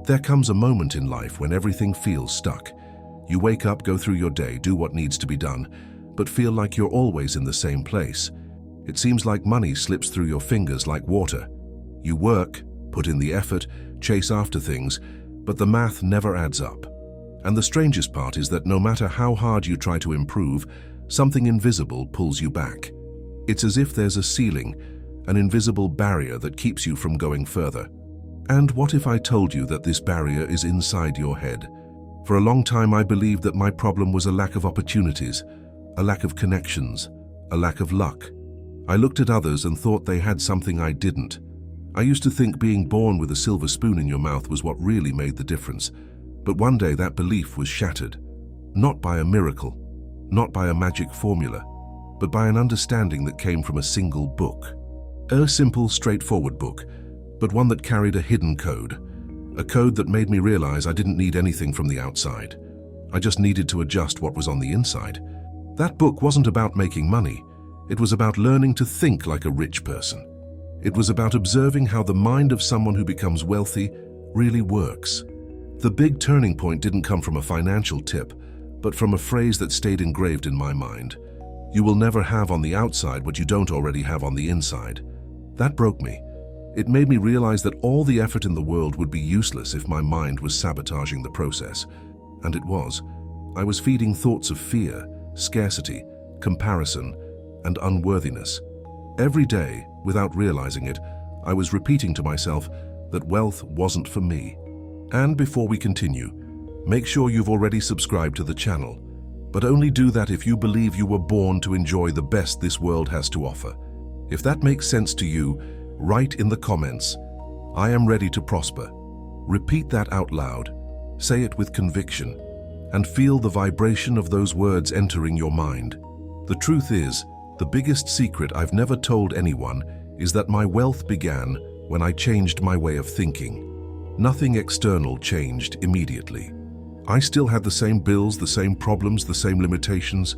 There comes a moment in life when everything feels stuck. You wake up, go through your day, do what needs to be done, but feel like you're always in the same place. It seems like money slips through your fingers like water. You work, put in the effort, chase after things, but the math never adds up. And the strangest part is that no matter how hard you try to improve, something invisible pulls you back. It's as if there's a ceiling, an invisible barrier that keeps you from going further. And what if I told you that this barrier is inside your head? For a long time I believed that my problem was a lack of opportunities, a lack of connections, a lack of luck. I looked at others and thought they had something I didn't. I used to think being born with a silver spoon in your mouth was what really made the difference. But one day that belief was shattered. Not by a miracle, not by a magic formula, but by an understanding that came from a single book. A simple, straightforward book, but one that carried a hidden code. A code that made me realize I didn't need anything from the outside. I just needed to adjust what was on the inside. That book wasn't about making money. It was about learning to think like a rich person. It was about observing how the mind of someone who becomes wealthy really works. The big turning point didn't come from a financial tip, but from a phrase that stayed engraved in my mind. You will never have on the outside what you don't already have on the inside. That broke me. It made me realize that all the effort in the world would be useless if my mind was sabotaging the process. And it was. I was feeding thoughts of fear, scarcity, comparison, and unworthiness. Every day, without realizing it, I was repeating to myself that wealth wasn't for me. And before we continue, make sure you've already subscribed to the channel, but only do that if you believe you were born to enjoy the best this world has to offer. If that makes sense to you, write in the comments, "I am ready to prosper." Repeat that out loud, say it with conviction, and feel the vibration of those words entering your mind. The truth is, the biggest secret I've never told anyone is that my wealth began when I changed my way of thinking. Nothing external changed immediately. I still had the same bills, the same problems, the same limitations,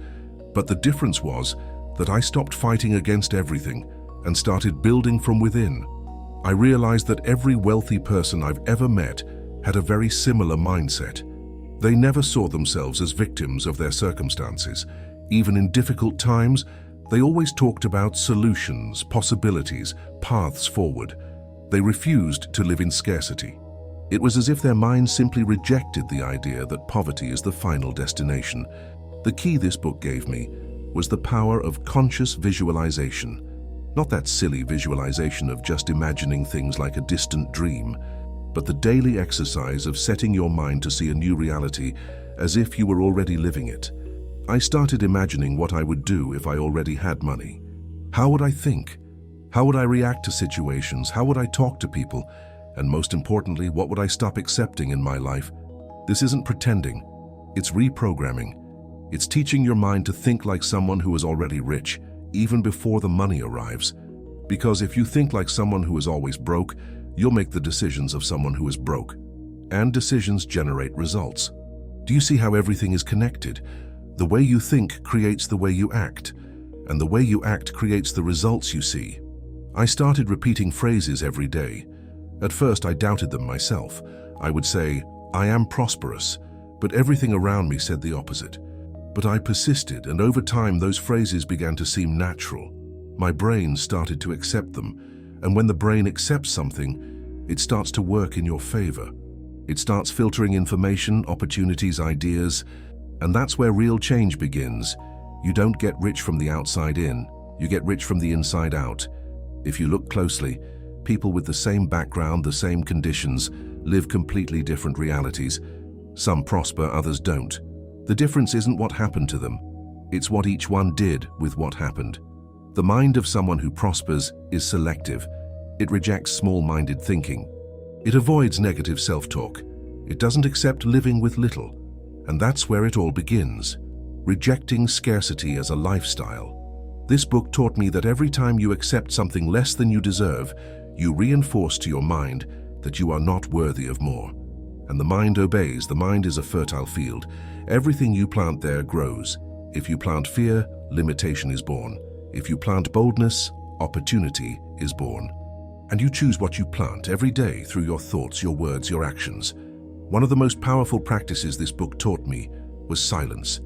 but the difference was that I stopped fighting against everything and started building from within. I realized that every wealthy person I've ever met had a very similar mindset. They never saw themselves as victims of their circumstances. Even in difficult times, they always talked about solutions, possibilities, paths forward. They refused to live in scarcity. It was as if their minds simply rejected the idea that poverty is the final destination. The key this book gave me was the power of conscious visualization. Not that silly visualization of just imagining things like a distant dream, but the daily exercise of setting your mind to see a new reality as if you were already living it. I started imagining what I would do if I already had money. How would I think? How would I react to situations? How would I talk to people? And most importantly, what would I stop accepting in my life? This isn't pretending. It's reprogramming. It's teaching your mind to think like someone who is already rich, even before the money arrives. Because if you think like someone who is always broke, you'll make the decisions of someone who is broke. And decisions generate results. Do you see how everything is connected? The way you think creates the way you act, and the way you act creates the results you see. I started repeating phrases every day. At first, I doubted them myself. I would say, "I am prosperous," but everything around me said the opposite. But I persisted, and over time, those phrases began to seem natural. My brain started to accept them, and when the brain accepts something, it starts to work in your favor. It starts filtering information, opportunities, ideas, and that's where real change begins. You don't get rich from the outside in, you get rich from the inside out. If you look closely, people with the same background, the same conditions, live completely different realities. Some prosper, others don't. The difference isn't what happened to them, it's what each one did with what happened. The mind of someone who prospers is selective. It rejects small-minded thinking. It avoids negative self-talk. It doesn't accept living with little. And that's where it all begins, rejecting scarcity as a lifestyle. This book taught me that every time you accept something less than you deserve, you reinforce to your mind that you are not worthy of more. And the mind obeys. The mind is a fertile field. Everything you plant there grows. If you plant fear, limitation is born. If you plant boldness, opportunity is born. And you choose what you plant every day through your thoughts, your words, your actions. One of the most powerful practices this book taught me was silence.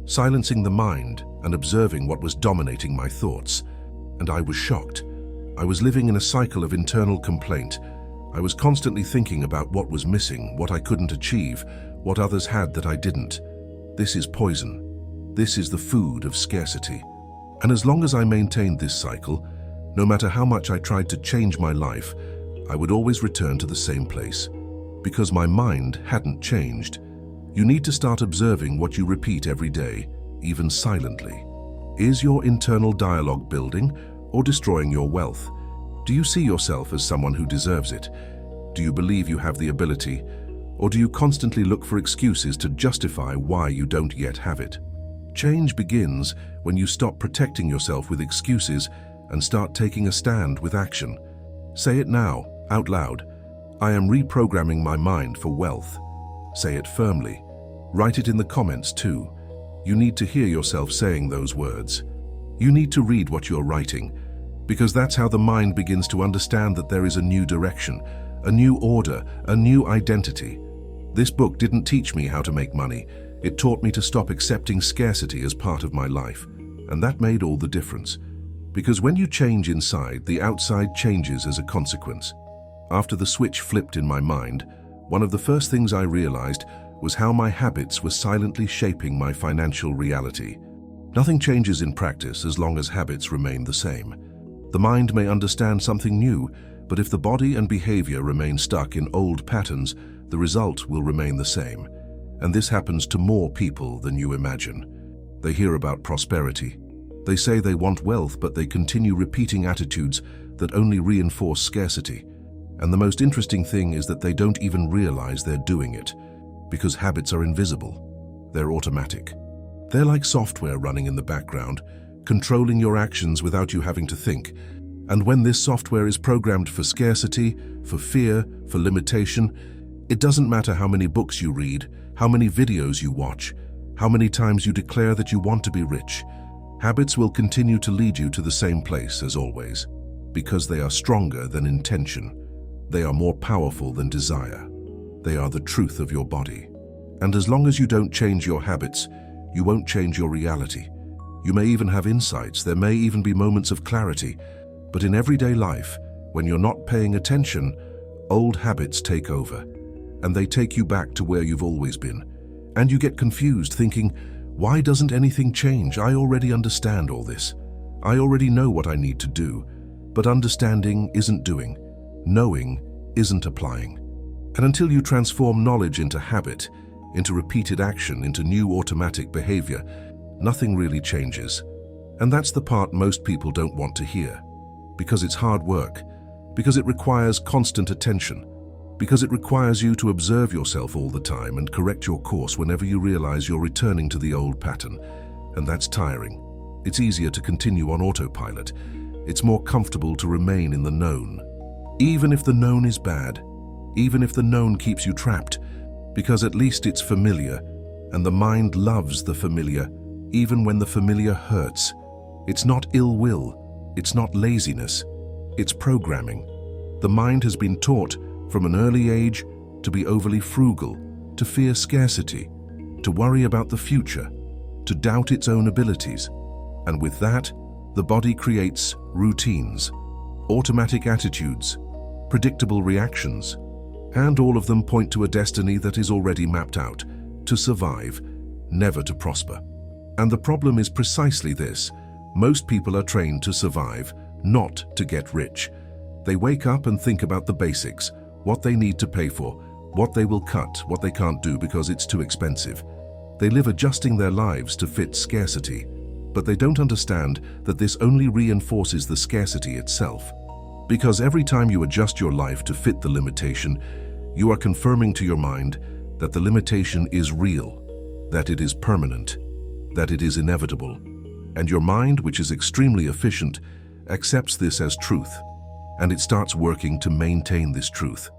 Silencing the mind and observing what was dominating my thoughts. And I was shocked. I was living in a cycle of internal complaint. I was constantly thinking about what was missing, what I couldn't achieve, what others had that I didn't. This is poison. This is the food of scarcity. And as long as I maintained this cycle, no matter how much I tried to change my life, I would always return to the same place. Because my mind hadn't changed. You need to start observing what you repeat every day, even silently. Is your internal dialogue building or destroying your wealth? Do you see yourself as someone who deserves it? Do you believe you have the ability? Or do you constantly look for excuses to justify why you don't yet have it? Change begins when you stop protecting yourself with excuses and start taking a stand with action. Say it now, out loud. I am reprogramming my mind for wealth. Say it firmly. Write it in the comments too. You need to hear yourself saying those words. You need to read what you're writing, because that's how the mind begins to understand that there is a new direction, a new order, a new identity. This book didn't teach me how to make money. It taught me to stop accepting scarcity as part of my life. And that made all the difference. Because when you change inside, the outside changes as a consequence. After the switch flipped in my mind, one of the first things I realized was how my habits were silently shaping my financial reality. Nothing changes in practice as long as habits remain the same. The mind may understand something new, but if the body and behavior remain stuck in old patterns, the result will remain the same. And this happens to more people than you imagine. They hear about prosperity. They say they want wealth, but they continue repeating attitudes that only reinforce scarcity. And the most interesting thing is that they don't even realize they're doing it, because habits are invisible. They're automatic. They're like software running in the background, controlling your actions without you having to think. And when this software is programmed for scarcity, for fear, for limitation, it doesn't matter how many books you read, how many videos you watch, how many times you declare that you want to be rich. Habits will continue to lead you to the same place as always, because they are stronger than intention. They are more powerful than desire. They are the truth of your body. And as long as you don't change your habits, you won't change your reality. You may even have insights, there may even be moments of clarity, but in everyday life, when you're not paying attention, old habits take over, and they take you back to where you've always been. And you get confused, thinking, why doesn't anything change? I already understand all this. I already know what I need to do. But understanding isn't doing. Knowing isn't applying. And until you transform knowledge into habit, into repeated action, into new automatic behavior, nothing really changes. And that's the part most people don't want to hear. Because it's hard work. Because it requires constant attention. Because it requires you to observe yourself all the time and correct your course whenever you realize you're returning to the old pattern. And that's tiring. It's easier to continue on autopilot. It's more comfortable to remain in the known. Even if the known is bad, even if the known keeps you trapped, because at least it's familiar, and the mind loves the familiar, even when the familiar hurts. It's not ill will, it's not laziness, it's programming. The mind has been taught from an early age to be overly frugal, to fear scarcity, to worry about the future, to doubt its own abilities. And with that, the body creates routines, automatic attitudes, predictable reactions, and all of them point to a destiny that is already mapped out, to survive, never to prosper. And the problem is precisely this. Most people are trained to survive, not to get rich. They wake up and think about the basics, what they need to pay for, what they will cut, what they can't do because it's too expensive. They live adjusting their lives to fit scarcity, but they don't understand that this only reinforces the scarcity itself. Because every time you adjust your life to fit the limitation, you are confirming to your mind that the limitation is real, that it is permanent, that it is inevitable. And your mind, which is extremely efficient, accepts this as truth. And it starts working to maintain this truth.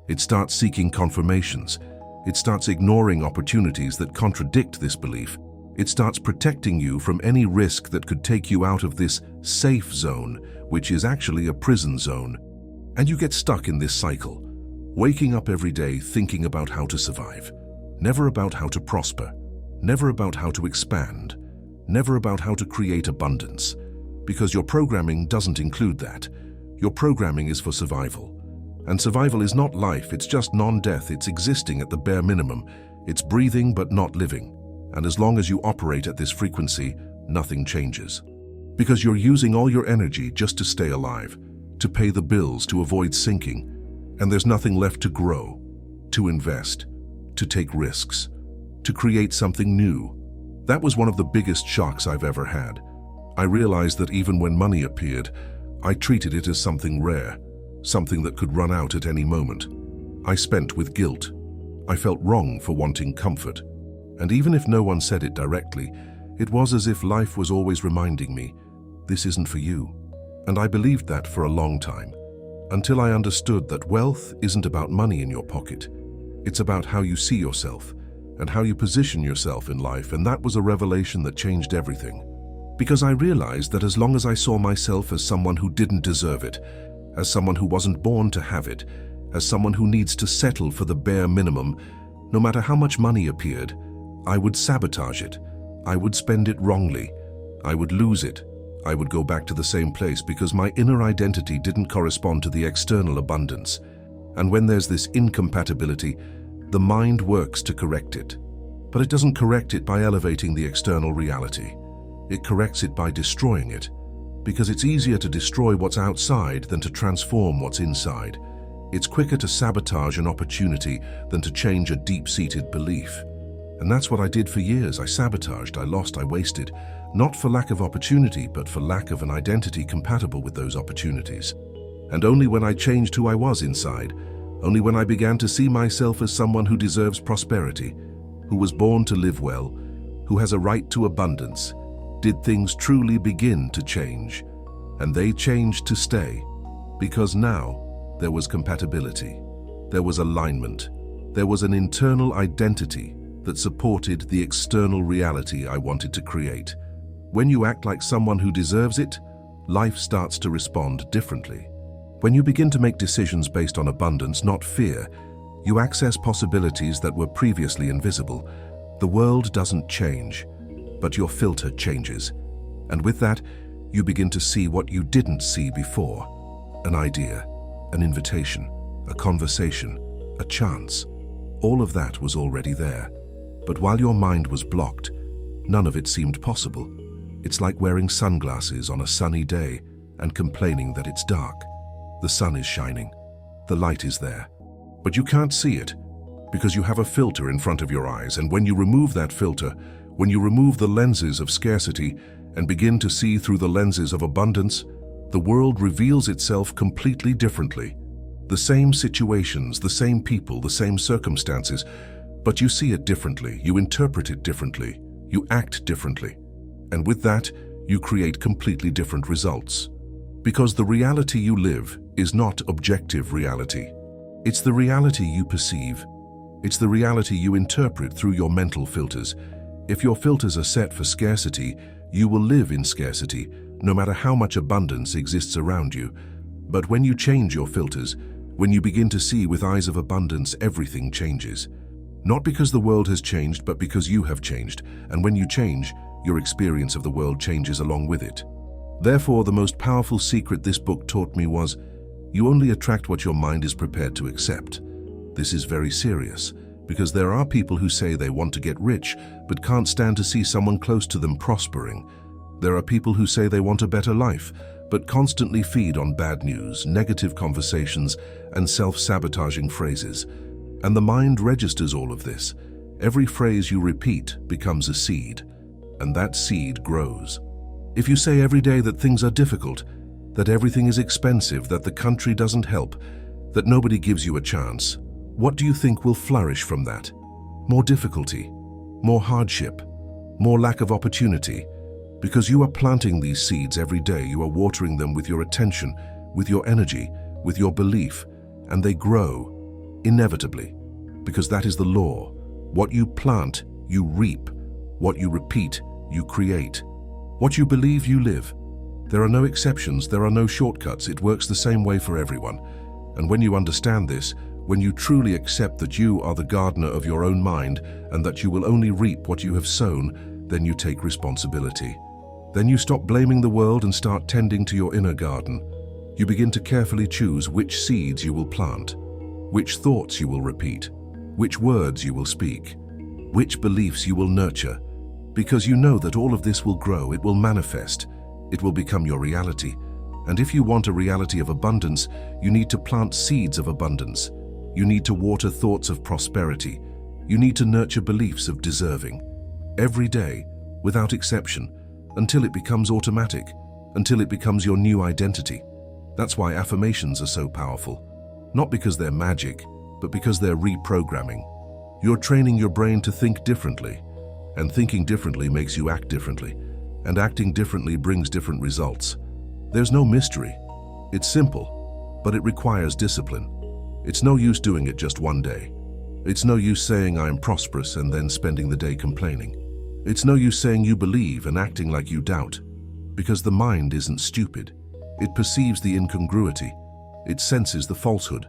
It starts seeking confirmations. It starts ignoring opportunities that contradict this belief. It starts protecting you from any risk that could take you out of this safe zone, which is actually a prison zone. And you get stuck in this cycle, waking up every day thinking about how to survive, never about how to prosper, never about how to expand, never about how to create abundance, because your programming doesn't include that. Your programming is for survival. And survival is not life, it's just non-death, it's existing at the bare minimum. It's breathing but not living. And as long as you operate at this frequency, nothing changes. Because you're using all your energy just to stay alive, to pay the bills, to avoid sinking, and there's nothing left to grow, to invest, to take risks, to create something new. That was one of the biggest shocks I've ever had. I realized that even when money appeared, I treated it as something rare, something that could run out at any moment. I spent with guilt. I felt wrong for wanting comfort. And even if no one said it directly, it was as if life was always reminding me, this isn't for you. And I believed that for a long time, until I understood that wealth isn't about money in your pocket. It's about how you see yourself and how you position yourself in life, and that was a revelation that changed everything. Because I realized that as long as I saw myself as someone who didn't deserve it, as someone who wasn't born to have it, as someone who needs to settle for the bare minimum, no matter how much money appeared, I would sabotage it. I would spend it wrongly. I would lose it. I would go back to the same place because my inner identity didn't correspond to the external abundance. And when there's this incompatibility, the mind works to correct it. But it doesn't correct it by elevating the external reality. It corrects it by destroying it, because it's easier to destroy what's outside than to transform what's inside. It's quicker to sabotage an opportunity than to change a deep-seated belief. And that's what I did for years. I sabotaged, I lost, I wasted. Not for lack of opportunity, but for lack of an identity compatible with those opportunities. And only when I changed who I was inside, only when I began to see myself as someone who deserves prosperity, who was born to live well, who has a right to abundance, did things truly begin to change. And they changed to stay, because now there was compatibility, there was alignment, there was an internal identity that supported the external reality I wanted to create. When you act like someone who deserves it, life starts to respond differently. When you begin to make decisions based on abundance, not fear, you access possibilities that were previously invisible. The world doesn't change, but your filter changes. And with that, you begin to see what you didn't see before. An idea, an invitation, a conversation, a chance. All of that was already there. But while your mind was blocked, none of it seemed possible. It's like wearing sunglasses on a sunny day and complaining that it's dark. The sun is shining. The light is there. But you can't see it because you have a filter in front of your eyes. And when you remove that filter, when you remove the lenses of scarcity and begin to see through the lenses of abundance, the world reveals itself completely differently. The same situations, the same people, the same circumstances, but you see it differently, you interpret it differently, you act differently. And with that, you create completely different results. Because the reality you live is not objective reality. It's the reality you perceive. It's the reality you interpret through your mental filters. If your filters are set for scarcity, you will live in scarcity, no matter how much abundance exists around you. But when you change your filters, when you begin to see with eyes of abundance, everything changes. Not because the world has changed, but because you have changed. And when you change, your experience of the world changes along with it. Therefore, the most powerful secret this book taught me was, you only attract what your mind is prepared to accept. This is very serious, because there are people who say they want to get rich, but can't stand to see someone close to them prospering. There are people who say they want a better life, but constantly feed on bad news, negative conversations, and self-sabotaging phrases. And the mind registers all of this. Every phrase you repeat becomes a seed, and that seed grows. If you say every day that things are difficult, that everything is expensive, that the country doesn't help, that nobody gives you a chance, what do you think will flourish from that? More difficulty, more hardship, more lack of opportunity. Because you are planting these seeds every day, you are watering them with your attention, with your energy, with your belief, and they grow, inevitably, because that is the law. What you plant, you reap. What you repeat, you create. What you believe, you live. There are no exceptions, there are no shortcuts. It works the same way for everyone. And when you understand this, when you truly accept that you are the gardener of your own mind and that you will only reap what you have sown, then you take responsibility. Then you stop blaming the world and start tending to your inner garden. You begin to carefully choose which seeds you will plant, which thoughts you will repeat, which words you will speak, which beliefs you will nurture, because you know that all of this will grow, it will manifest, it will become your reality. And if you want a reality of abundance, you need to plant seeds of abundance. You need to water thoughts of prosperity. You need to nurture beliefs of deserving. Every day, without exception, until it becomes automatic, until it becomes your new identity. That's why affirmations are so powerful. Not because they're magic, but because they're reprogramming. You're training your brain to think differently, and thinking differently makes you act differently, and acting differently brings different results. There's no mystery. It's simple, but it requires discipline. It's no use doing it just one day. It's no use saying I'm prosperous and then spending the day complaining. It's no use saying you believe and acting like you doubt, because the mind isn't stupid. It perceives the incongruity. It senses the falsehood.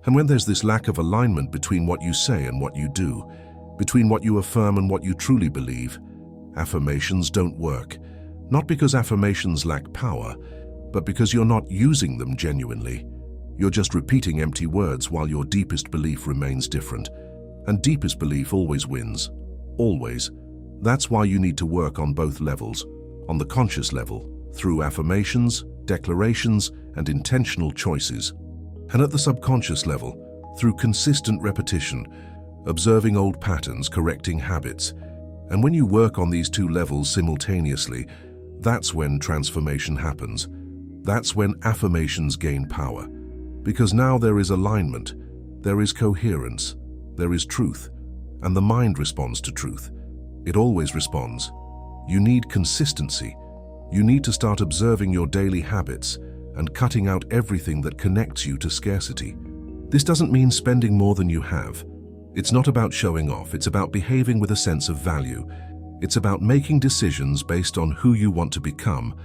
And when there's this lack of alignment between what you say and what you do, between what you affirm and what you truly believe, affirmations don't work. Not because affirmations lack power, but because you're not using them genuinely. You're just repeating empty words while your deepest belief remains different. And deepest belief always wins. Always. That's why you need to work on both levels. On the conscious level, through affirmations, declarations, and intentional choices. And at the subconscious level, through consistent repetition, observing old patterns, correcting habits. And when you work on these two levels simultaneously, that's when transformation happens. That's when affirmations gain power. Because now there is alignment, there is coherence, there is truth, and the mind responds to truth. It always responds. You need consistency. You need to start observing your daily habits and cutting out everything that connects you to scarcity. This doesn't mean spending more than you have. It's not about showing off, it's about behaving with a sense of value. It's about making decisions based on who you want to become,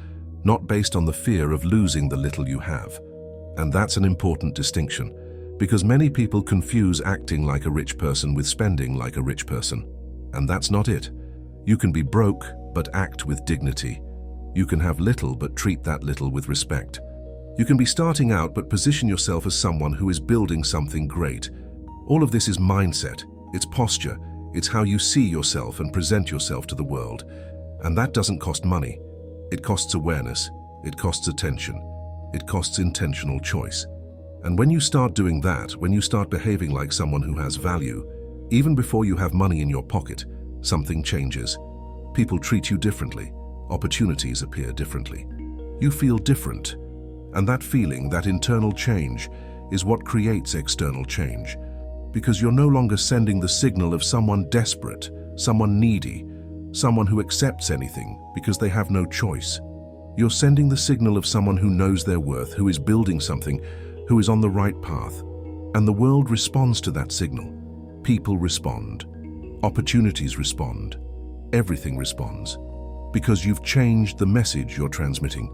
not based on the fear of losing the little you have. And that's an important distinction, because many people confuse acting like a rich person with spending like a rich person. And that's not it. You can be broke, but act with dignity. You can have little, but treat that little with respect. You can be starting out, but position yourself as someone who is building something great. All of this is mindset, it's posture, it's how you see yourself and present yourself to the world. And that doesn't cost money. It costs awareness, it costs attention, it costs intentional choice. And when you start doing that, when you start behaving like someone who has value, even before you have money in your pocket, something changes. People treat you differently, opportunities appear differently. You feel different. And that feeling, that internal change, is what creates external change. Because you're no longer sending the signal of someone desperate, someone needy, someone who accepts anything because they have no choice. You're sending the signal of someone who knows their worth, who is building something, who is on the right path. And the world responds to that signal. People respond. Opportunities respond. Everything responds. Because you've changed the message you're transmitting.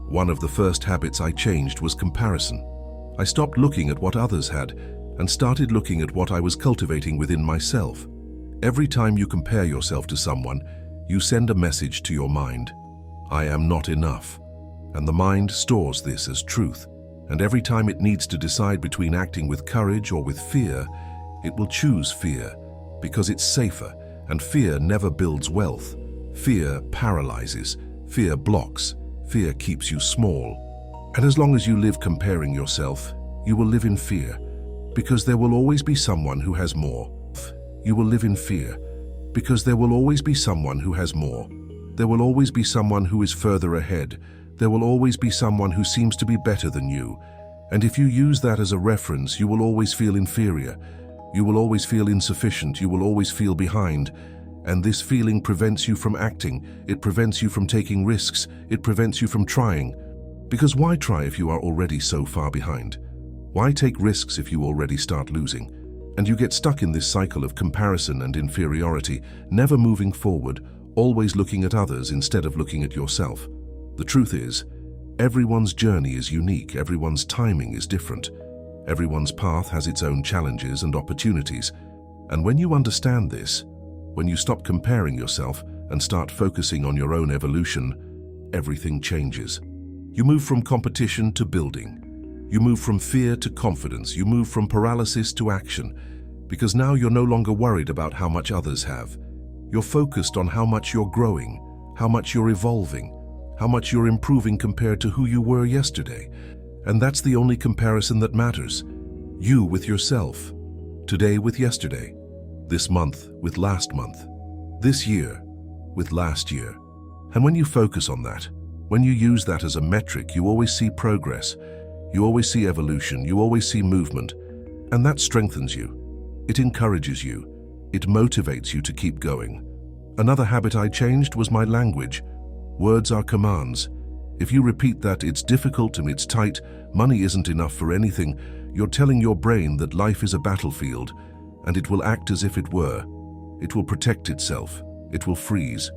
One of the first habits I changed was comparison. I stopped looking at what others had and started looking at what I was cultivating within myself. Every time you compare yourself to someone, you send a message to your mind. I am not enough. And the mind stores this as truth. And every time it needs to decide between acting with courage or with fear, it will choose fear because it's safer, and fear never builds wealth. Fear paralyzes, fear blocks, fear keeps you small. And as long as you live comparing yourself, you will live in fear, because there will always be someone who has more. You will live in fear, because there will always be someone who has more. There will always be someone who is further ahead. There will always be someone who seems to be better than you. And if you use that as a reference, you will always feel inferior. You will always feel insufficient. You will always feel behind. And this feeling prevents you from acting. It prevents you from taking risks. It prevents you from trying. Because why try if you are already so far behind? Why take risks if you already start losing? And you get stuck in this cycle of comparison and inferiority, never moving forward, always looking at others instead of looking at yourself. The truth is, everyone's journey is unique, everyone's timing is different. Everyone's path has its own challenges and opportunities. And when you understand this, when you stop comparing yourself and start focusing on your own evolution, everything changes. You move from competition to building. You move from fear to confidence. You move from paralysis to action. Because now you're no longer worried about how much others have. You're focused on how much you're growing, how much you're evolving, how much you're improving compared to who you were yesterday. And that's the only comparison that matters. You with yourself. Today with yesterday. This month with last month. This year with last year. And when you focus on that, when you use that as a metric, you always see progress. You always see evolution. You always see movement. And that strengthens you. It encourages you. It motivates you to keep going. Another habit I changed was my language. Words are commands. If you repeat that it's difficult and it's tight, money isn't enough for anything, you're telling your brain that life is a battlefield, and it will act as if it were. It will protect itself. It will freeze.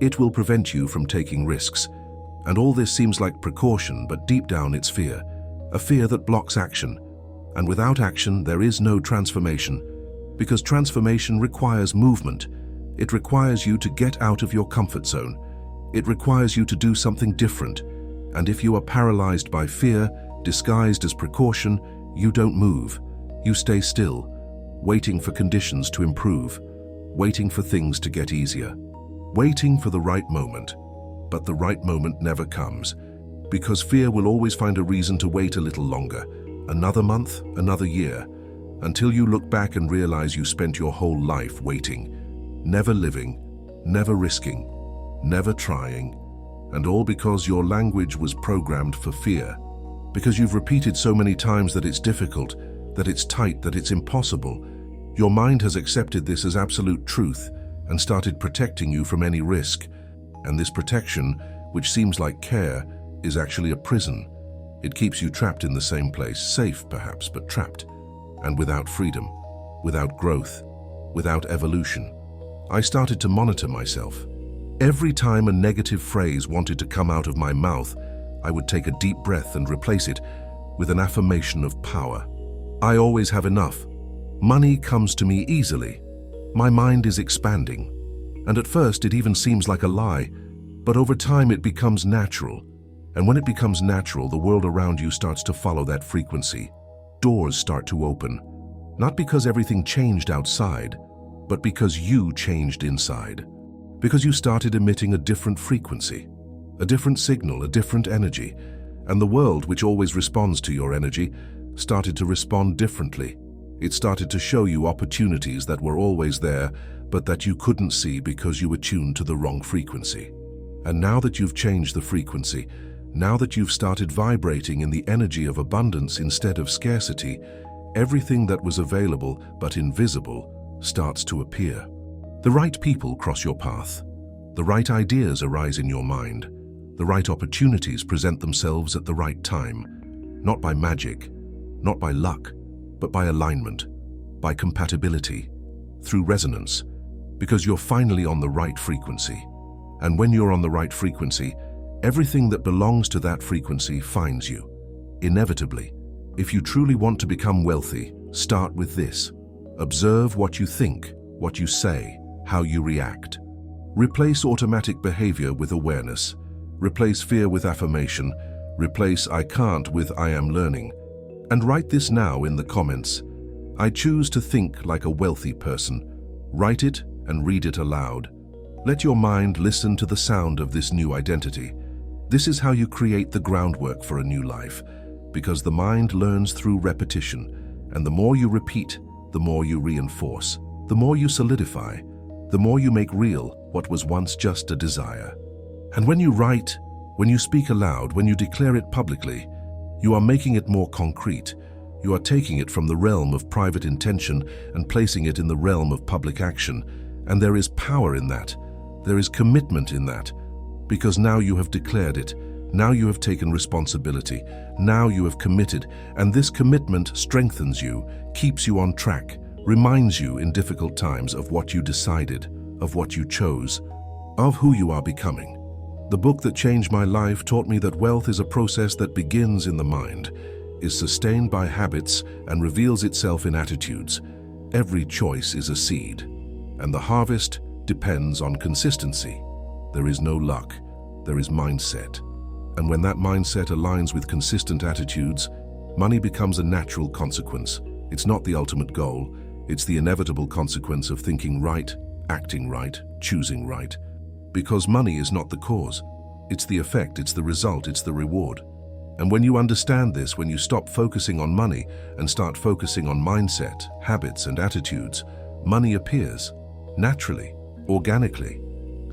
It will prevent you from taking risks. And all this seems like precaution, but deep down it's fear. A fear that blocks action. And without action, there is no transformation. Because transformation requires movement. It requires you to get out of your comfort zone. It requires you to do something different. And if you are paralyzed by fear, disguised as precaution, you don't move. You stay still, waiting for conditions to improve, waiting for things to get easier, waiting for the right moment. But the right moment never comes, because fear will always find a reason to wait a little longer, another month, another year, until you look back and realize you spent your whole life waiting, never living, never risking, never trying, and all because your language was programmed for fear. Because you've repeated so many times that it's difficult, that it's tight, that it's impossible, your mind has accepted this as absolute truth and started protecting you from any risk. And this protection, which seems like care, is actually a prison. It keeps you trapped in the same place, safe perhaps, but trapped. And without freedom, without growth, without evolution. I started to monitor myself. Every time a negative phrase wanted to come out of my mouth, I would take a deep breath and replace it with an affirmation of power. I always have enough. Money comes to me easily. My mind is expanding. And at first it even seems like a lie, but over time it becomes natural. And when it becomes natural, the world around you starts to follow that frequency. Doors start to open, not because everything changed outside, but because you changed inside. Because you started emitting a different frequency, a different signal, a different energy, and the world, which always responds to your energy, started to respond differently. It started to show you opportunities that were always there, but that you couldn't see because you were tuned to the wrong frequency. And now that you've changed the frequency, now that you've started vibrating in the energy of abundance instead of scarcity, everything that was available but invisible starts to appear. The right people cross your path. The right ideas arise in your mind. The right opportunities present themselves at the right time. Not by magic, not by luck, but by alignment, by compatibility, through resonance, because you're finally on the right frequency. And when you're on the right frequency, everything that belongs to that frequency finds you. Inevitably, if you truly want to become wealthy, start with this. Observe what you think, what you say, how you react. Replace automatic behavior with awareness. Replace fear with affirmation. Replace I can't with I am learning. And write this now in the comments. I choose to think like a wealthy person. Write it and read it aloud. Let your mind listen to the sound of this new identity. This is how you create the groundwork for a new life, because the mind learns through repetition, and the more you repeat, the more you reinforce, the more you solidify, the more you make real what was once just a desire. And when you write, when you speak aloud, when you declare it publicly, you are making it more concrete. You are taking it from the realm of private intention and placing it in the realm of public action. And there is power in that. There is commitment in that. Because now you have declared it. Now you have taken responsibility. Now you have committed. And this commitment strengthens you, keeps you on track, reminds you in difficult times of what you decided, of what you chose, of who you are becoming. The book that changed my life taught me that wealth is a process that begins in the mind. is sustained by habits and reveals itself in attitudes. Every choice is a seed, and the harvest depends on consistency. There is no luck, there is mindset. And when that mindset aligns with consistent attitudes, money becomes a natural consequence. It's not the ultimate goal, it's the inevitable consequence of thinking right, acting right, choosing right. Because money is not the cause, it's the effect, it's the result, it's the reward. And when you understand this, when you stop focusing on money and start focusing on mindset, habits, and attitudes, money appears, naturally, organically,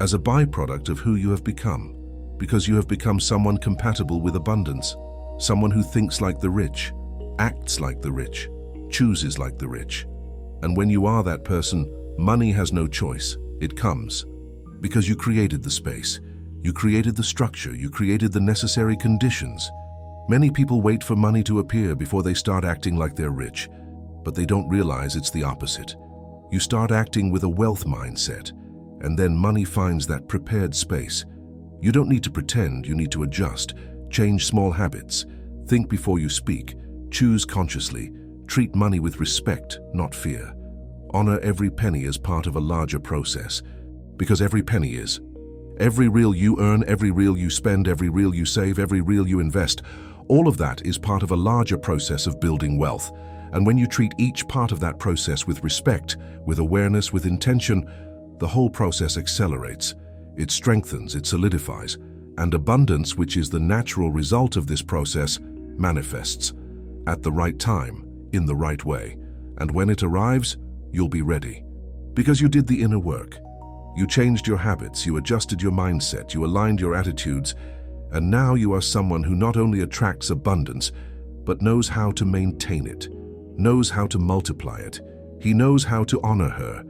as a byproduct of who you have become. Because you have become someone compatible with abundance, someone who thinks like the rich, acts like the rich, chooses like the rich. And when you are that person, money has no choice, it comes. Because you created the space, you created the structure, you created the necessary conditions. Many people wait for money to appear before they start acting like they're rich, but they don't realize it's the opposite. You start acting with a wealth mindset, and then money finds that prepared space. You don't need to pretend, you need to adjust, change small habits, think before you speak, choose consciously, treat money with respect, not fear. Honor every penny as part of a larger process, because every penny is. Every real you earn, every real you spend, every real you save, every real you invest, all of that is part of a larger process of building wealth. And when you treat each part of that process with respect, with awareness, with intention, the whole process accelerates. It strengthens, it solidifies, and abundance, which is the natural result of this process, manifests at the right time, in the right way. And when it arrives, you'll be ready. Because you did the inner work. You changed your habits, you adjusted your mindset, you aligned your attitudes, and now you are someone who not only attracts abundance, but knows how to maintain it, knows how to multiply it. He knows how to honor her.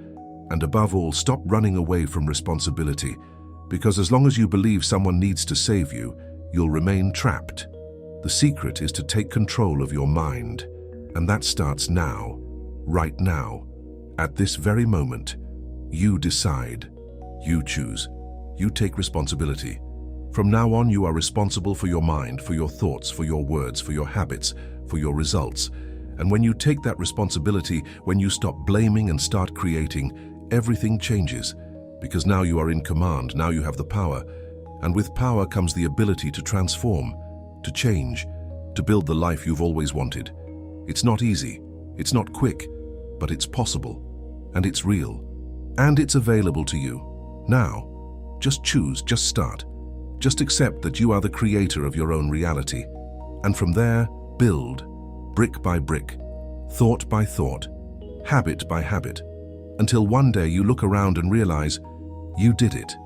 And above all, stop running away from responsibility, because as long as you believe someone needs to save you, you'll remain trapped. The secret is to take control of your mind, and that starts now, right now, at this very moment. You decide, you choose, you take responsibility. From now on, you are responsible for your mind, for your thoughts, for your words, for your habits, for your results. And when you take that responsibility, when you stop blaming and start creating, everything changes. Because now you are in command, now you have the power. And with power comes the ability to transform, to change, to build the life you've always wanted. It's not easy, it's not quick, but it's possible, and it's real, and it's available to you. Now, just choose, just start. Just accept that you are the creator of your own reality. And from there, build, brick by brick, thought by thought, habit by habit, until one day you look around and realize you did it.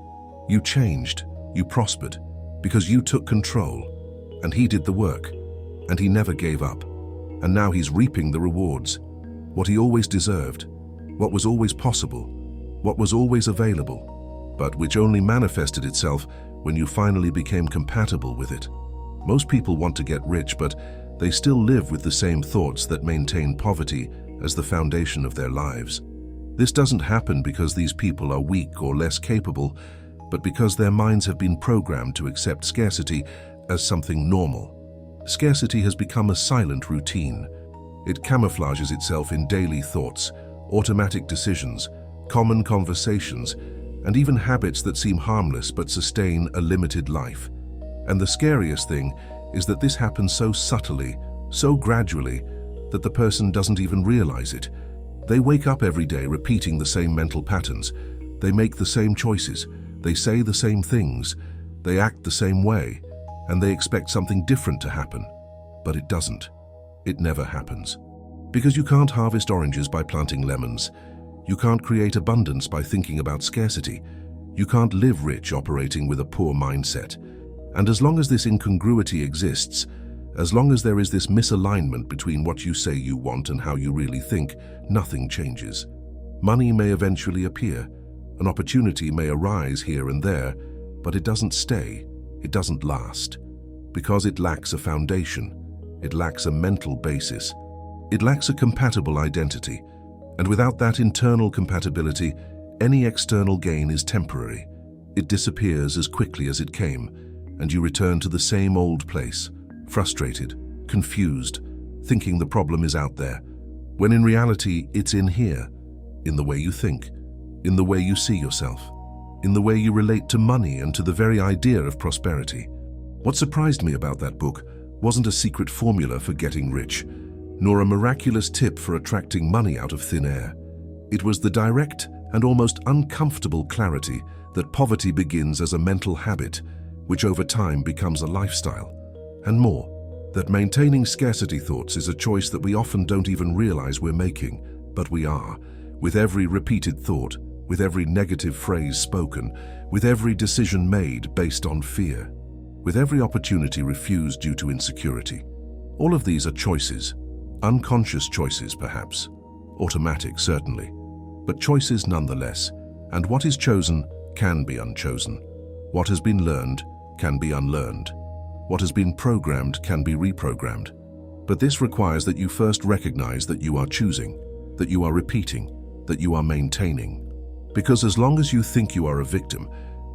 You changed, you prospered, because you took control, and he did the work, and he never gave up. And now he's reaping the rewards, what he always deserved, what was always possible, what was always available, but which only manifested itself when you finally became compatible with it. Most people want to get rich, but they still live with the same thoughts that maintain poverty as the foundation of their lives. This doesn't happen because these people are weak or less capable, but because their minds have been programmed to accept scarcity as something normal. Scarcity has become a silent routine. It camouflages itself in daily thoughts, automatic decisions, common conversations, and even habits that seem harmless but sustain a limited life. And the scariest thing is that this happens so subtly, so gradually, that the person doesn't even realize it. They wake up every day repeating the same mental patterns. They make the same choices. They say the same things. They act the same way. And they expect something different to happen. But it doesn't. It never happens. Because you can't harvest oranges by planting lemons. You can't create abundance by thinking about scarcity. You can't live rich operating with a poor mindset. And as long as this incongruity exists, as long as there is this misalignment between what you say you want and how you really think, nothing changes. Money may eventually appear. An opportunity may arise here and there, but it doesn't stay. It doesn't last. Because it lacks a foundation. It lacks a mental basis. It lacks a compatible identity. And without that internal compatibility, any external gain is temporary. It disappears as quickly as it came, and you return to the same old place, frustrated, confused, thinking the problem is out there, when in reality it's in here, in the way you think, in the way you see yourself, in the way you relate to money and to the very idea of prosperity. What surprised me about that book wasn't a secret formula for getting rich, nor a miraculous tip for attracting money out of thin air. It was the direct and almost uncomfortable clarity that poverty begins as a mental habit, which over time becomes a lifestyle, and more, that maintaining scarcity thoughts is a choice that we often don't even realize we're making, but we are, with every repeated thought, with every negative phrase spoken, with every decision made based on fear, with every opportunity refused due to insecurity. All of these are choices, unconscious choices perhaps, automatic certainly, but choices nonetheless, and what is chosen can be unchosen. What has been learned can be unlearned. What has been programmed can be reprogrammed. But this requires that you first recognize that you are choosing, that you are repeating, that you are maintaining. Because as long as you think you are a victim,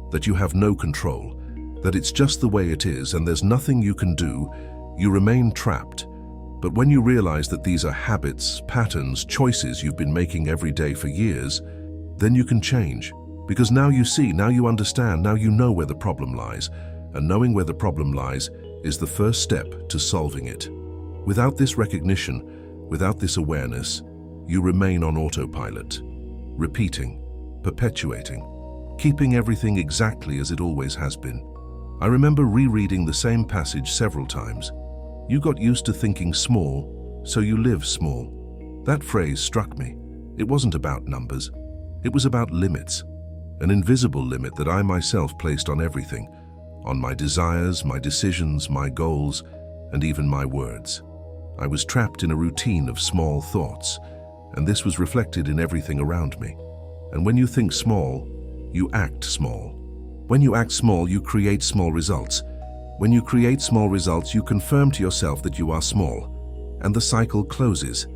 that you have no control, that it's just the way it is and there's nothing you can do, you remain trapped. But when you realize that these are habits, patterns, choices you've been making every day for years, then you can change. Because now you see, now you understand, now you know where the problem lies. And knowing where the problem lies is the first step to solving it. Without this recognition, without this awareness, you remain on autopilot, repeating, perpetuating, keeping everything exactly as it always has been. I remember rereading the same passage several times. You got used to thinking small, so you live small. That phrase struck me. It wasn't about numbers. It was about limits. An invisible limit that I myself placed on everything, on my desires, my decisions, my goals, and even my words. I was trapped in a routine of small thoughts, and this was reflected in everything around me. And when you think small, you act small. When you act small, you create small results. When you create small results, you confirm to yourself that you are small, and the cycle closes,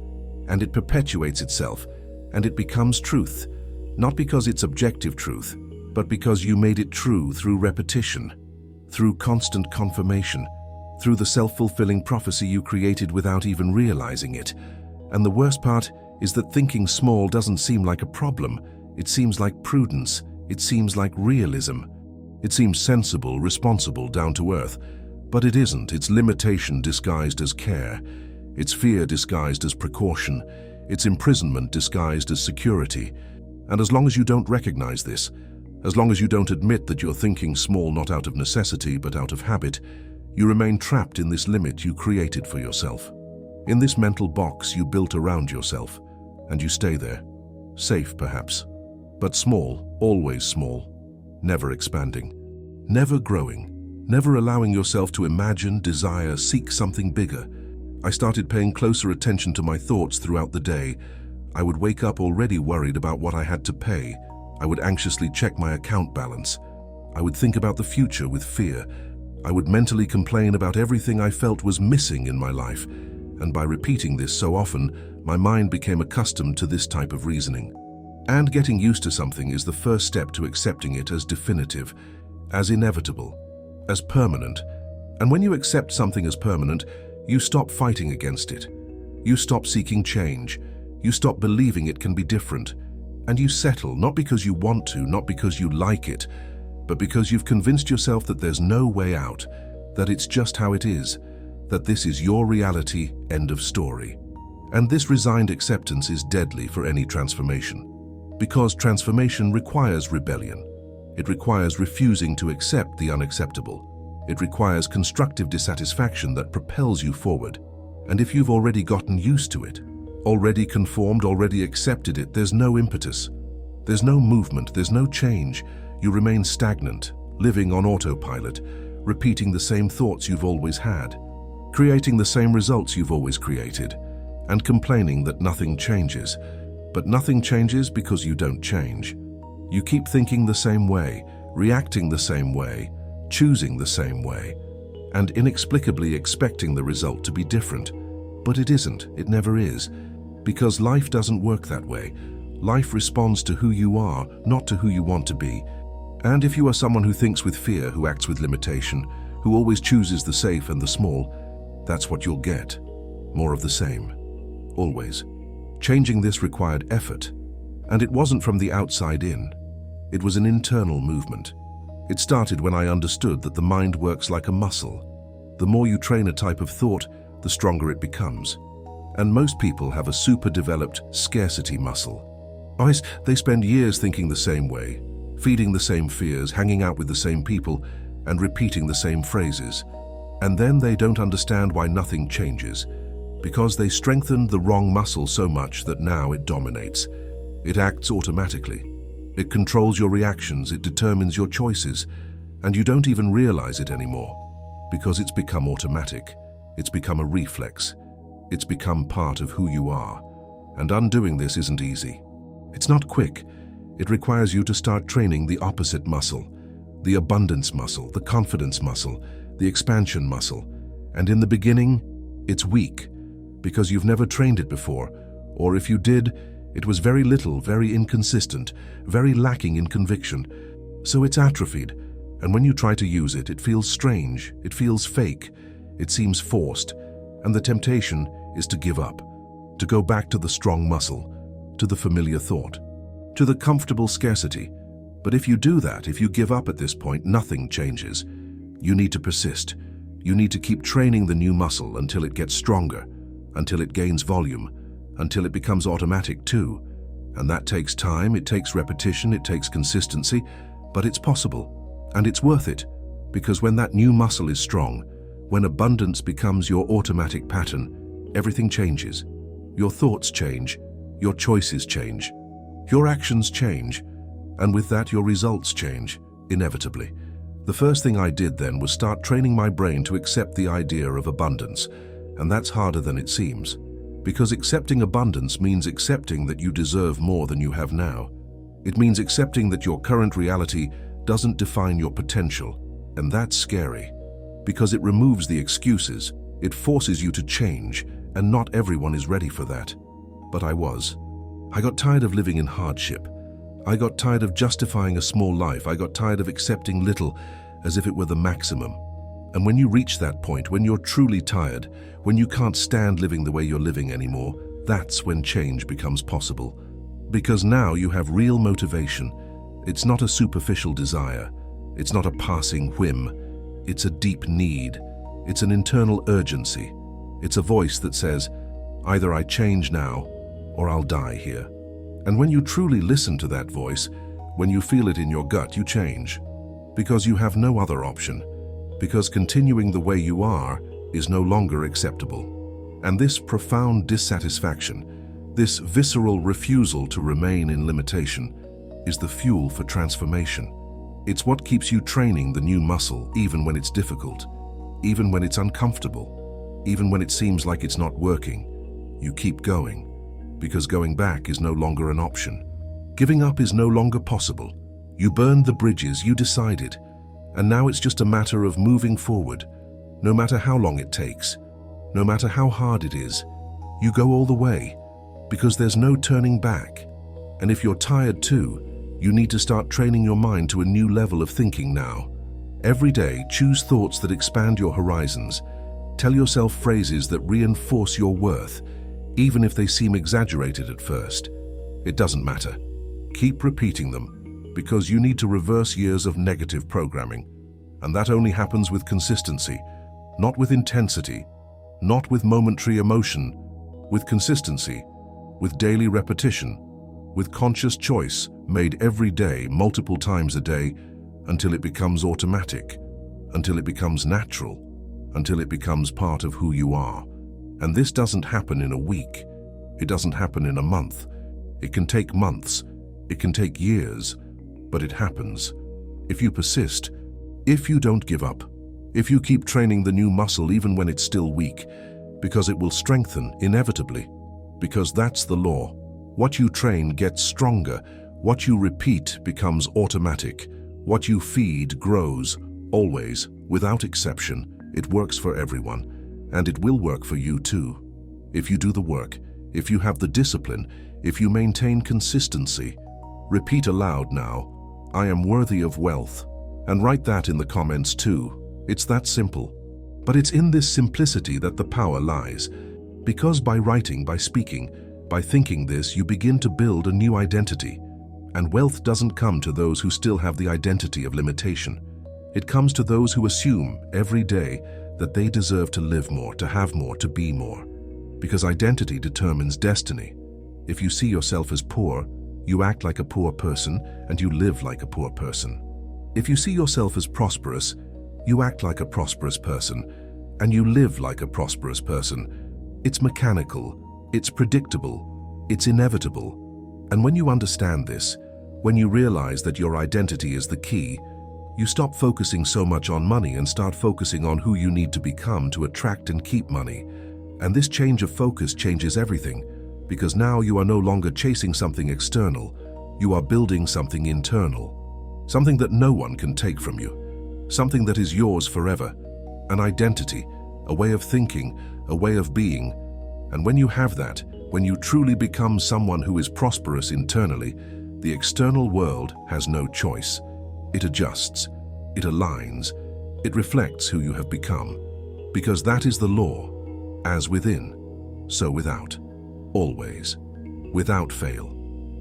and it perpetuates itself, and it becomes truth. Not because it's objective truth, but because you made it true through repetition, through constant confirmation, through the self-fulfilling prophecy you created without even realizing it. And the worst part is that thinking small doesn't seem like a problem. It seems like prudence. It seems like realism. It seems sensible, responsible, down to earth. But it isn't. It's limitation disguised as care. It's fear disguised as precaution. It's imprisonment disguised as security. And as long as you don't recognize this, as long as you don't admit that you're thinking small not out of necessity but out of habit, you remain trapped in this limit you created for yourself. In this mental box you built around yourself, and you stay there. Safe perhaps, but small, always small, never expanding, never growing, never allowing yourself to imagine, desire, seek something bigger. I started paying closer attention to my thoughts throughout the day. I would wake up already worried about what I had to pay. I would anxiously check my account balance. I would think about the future with fear. I would mentally complain about everything I felt was missing in my life. And by repeating this so often, my mind became accustomed to this type of reasoning. And getting used to something is the first step to accepting it as definitive, as inevitable, as permanent. And when you accept something as permanent, you stop fighting against it. You stop seeking change. You stop believing it can be different, and you settle, not because you want to, not because you like it, but because you've convinced yourself that there's no way out, that it's just how it is, that this is your reality, end of story. And this resigned acceptance is deadly for any transformation, because transformation requires rebellion. It requires refusing to accept the unacceptable. It requires constructive dissatisfaction that propels you forward. And if you've already gotten used to it, already conformed, already accepted it, there's no impetus. There's no movement, there's no change. You remain stagnant, living on autopilot, repeating the same thoughts you've always had, creating the same results you've always created, and complaining that nothing changes. But nothing changes because you don't change. You keep thinking the same way, reacting the same way, choosing the same way, and inexplicably expecting the result to be different. But it isn't, it never is. Because life doesn't work that way. Life responds to who you are, not to who you want to be. And if you are someone who thinks with fear, who acts with limitation, who always chooses the safe and the small, that's what you'll get. More of the same. Always. Changing this required effort, and it wasn't from the outside in. It was an internal movement. It started when I understood that the mind works like a muscle. The more you train a type of thought, the stronger it becomes. And most people have a super-developed scarcity muscle. They spend years thinking the same way, feeding the same fears, hanging out with the same people, and repeating the same phrases. And then they don't understand why nothing changes, because they strengthened the wrong muscle so much that now it dominates. It acts automatically. It controls your reactions, it determines your choices, and you don't even realize it anymore, because it's become automatic. It's become a reflex. It's become part of who you are. And undoing this isn't easy. It's not quick. It requires you to start training the opposite muscle, the abundance muscle, the confidence muscle, the expansion muscle. And in the beginning, it's weak, because you've never trained it before, or if you did, it was very little, very inconsistent, very lacking in conviction. So it's atrophied, and when you try to use it, it feels strange, it feels fake, it seems forced, and the temptation is to give up, to go back to the strong muscle, to the familiar thought, to the comfortable scarcity. But if you do that, if you give up at this point, nothing changes. You need to persist. You need to keep training the new muscle until it gets stronger, until it gains volume, until it becomes automatic too. And that takes time, it takes repetition, it takes consistency, but it's possible. And it's worth it, because when that new muscle is strong, when abundance becomes your automatic pattern, everything changes. Your thoughts change, your choices change, your actions change, and with that your results change, inevitably. The first thing I did then was start training my brain to accept the idea of abundance, and that's harder than it seems. Because accepting abundance means accepting that you deserve more than you have now. It means accepting that your current reality doesn't define your potential, and that's scary. Because it removes the excuses, it forces you to change, and not everyone is ready for that. But I was. I got tired of living in hardship. I got tired of justifying a small life. I got tired of accepting little as if it were the maximum. And when you reach that point, when you're truly tired, when you can't stand living the way you're living anymore, that's when change becomes possible. Because now you have real motivation. It's not a superficial desire. It's not a passing whim. It's a deep need. It's an internal urgency. It's a voice that says, either I change now, or I'll die here. And when you truly listen to that voice, when you feel it in your gut, you change. Because you have no other option. Because continuing the way you are is no longer acceptable. And this profound dissatisfaction, this visceral refusal to remain in limitation, is the fuel for transformation. It's what keeps you training the new muscle even when it's difficult, even when it's uncomfortable, even when it seems like it's not working. You keep going, because going back is no longer an option. Giving up is no longer possible. You burned the bridges, you decided, and now it's just a matter of moving forward. No matter how long it takes, no matter how hard it is, you go all the way, because there's no turning back. And if you're tired too, you need to start training your mind to a new level of thinking now. Every day, choose thoughts that expand your horizons. Tell yourself phrases that reinforce your worth, even if they seem exaggerated at first. It doesn't matter. Keep repeating them, because you need to reverse years of negative programming. And that only happens with consistency, not with intensity, not with momentary emotion, with consistency, with daily repetition, with conscious choice made every day, multiple times a day, until it becomes automatic, until it becomes natural, until it becomes part of who you are. And this doesn't happen in a week. It doesn't happen in a month. It can take months. It can take years. But it happens. If you persist, if you don't give up, if you keep training the new muscle even when it's still weak, because it will strengthen inevitably. Because that's the law. What you train gets stronger. What you repeat becomes automatic. What you feed grows, always, without exception. It works for everyone. And it will work for you too. If you do the work, if you have the discipline, if you maintain consistency. Repeat aloud now, I am worthy of wealth. And write that in the comments too. It's that simple. But it's in this simplicity that the power lies. Because by writing, by speaking, by thinking this, you begin to build a new identity. And wealth doesn't come to those who still have the identity of limitation. It comes to those who assume every day that they deserve to live more, to have more, to be more. Because identity determines destiny. If you see yourself as poor, you act like a poor person and you live like a poor person. If you see yourself as prosperous, you act like a prosperous person and you live like a prosperous person. It's mechanical, it's predictable, it's inevitable. And when you understand this, when you realize that your identity is the key, you stop focusing so much on money and start focusing on who you need to become to attract and keep money. And this change of focus changes everything, because now you are no longer chasing something external, you are building something internal, something that no one can take from you, something that is yours forever, an identity, a way of thinking, a way of being. And when you have that, when you truly become someone who is prosperous internally, the external world has no choice. It adjusts, it aligns, it reflects who you have become, because that is the law, as within, so without, always, without fail.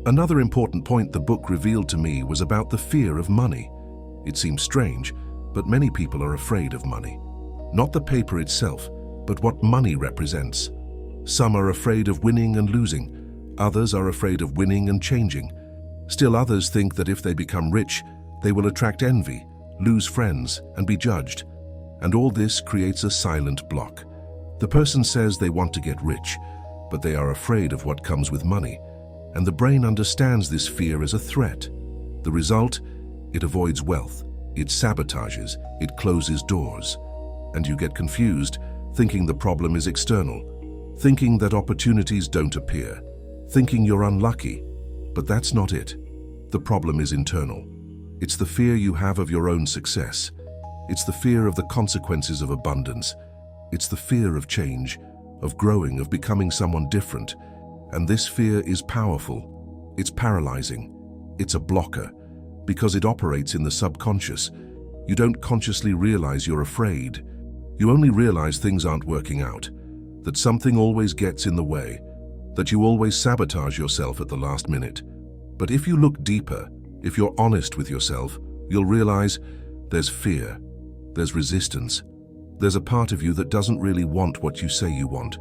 Another important point the book revealed to me was about the fear of money. It seems strange, but many people are afraid of money. Not the paper itself, but what money represents. Some are afraid of winning and losing, others are afraid of winning and changing. Still others think that if they become rich, they will attract envy, lose friends, and be judged. And all this creates a silent block. The person says they want to get rich, but they are afraid of what comes with money. And the brain understands this fear as a threat. The result? It avoids wealth, it sabotages, it closes doors. And you get confused, thinking the problem is external, thinking that opportunities don't appear, thinking you're unlucky. But that's not it. The problem is internal. It's the fear you have of your own success. It's the fear of the consequences of abundance. It's the fear of change, of growing, of becoming someone different. And this fear is powerful. It's paralyzing. It's a blocker, because it operates in the subconscious. You don't consciously realize you're afraid. You only realize things aren't working out, that something always gets in the way, that you always sabotage yourself at the last minute. But if you look deeper, if you're honest with yourself, you'll realize there's fear, there's resistance, there's a part of you that doesn't really want what you say you want.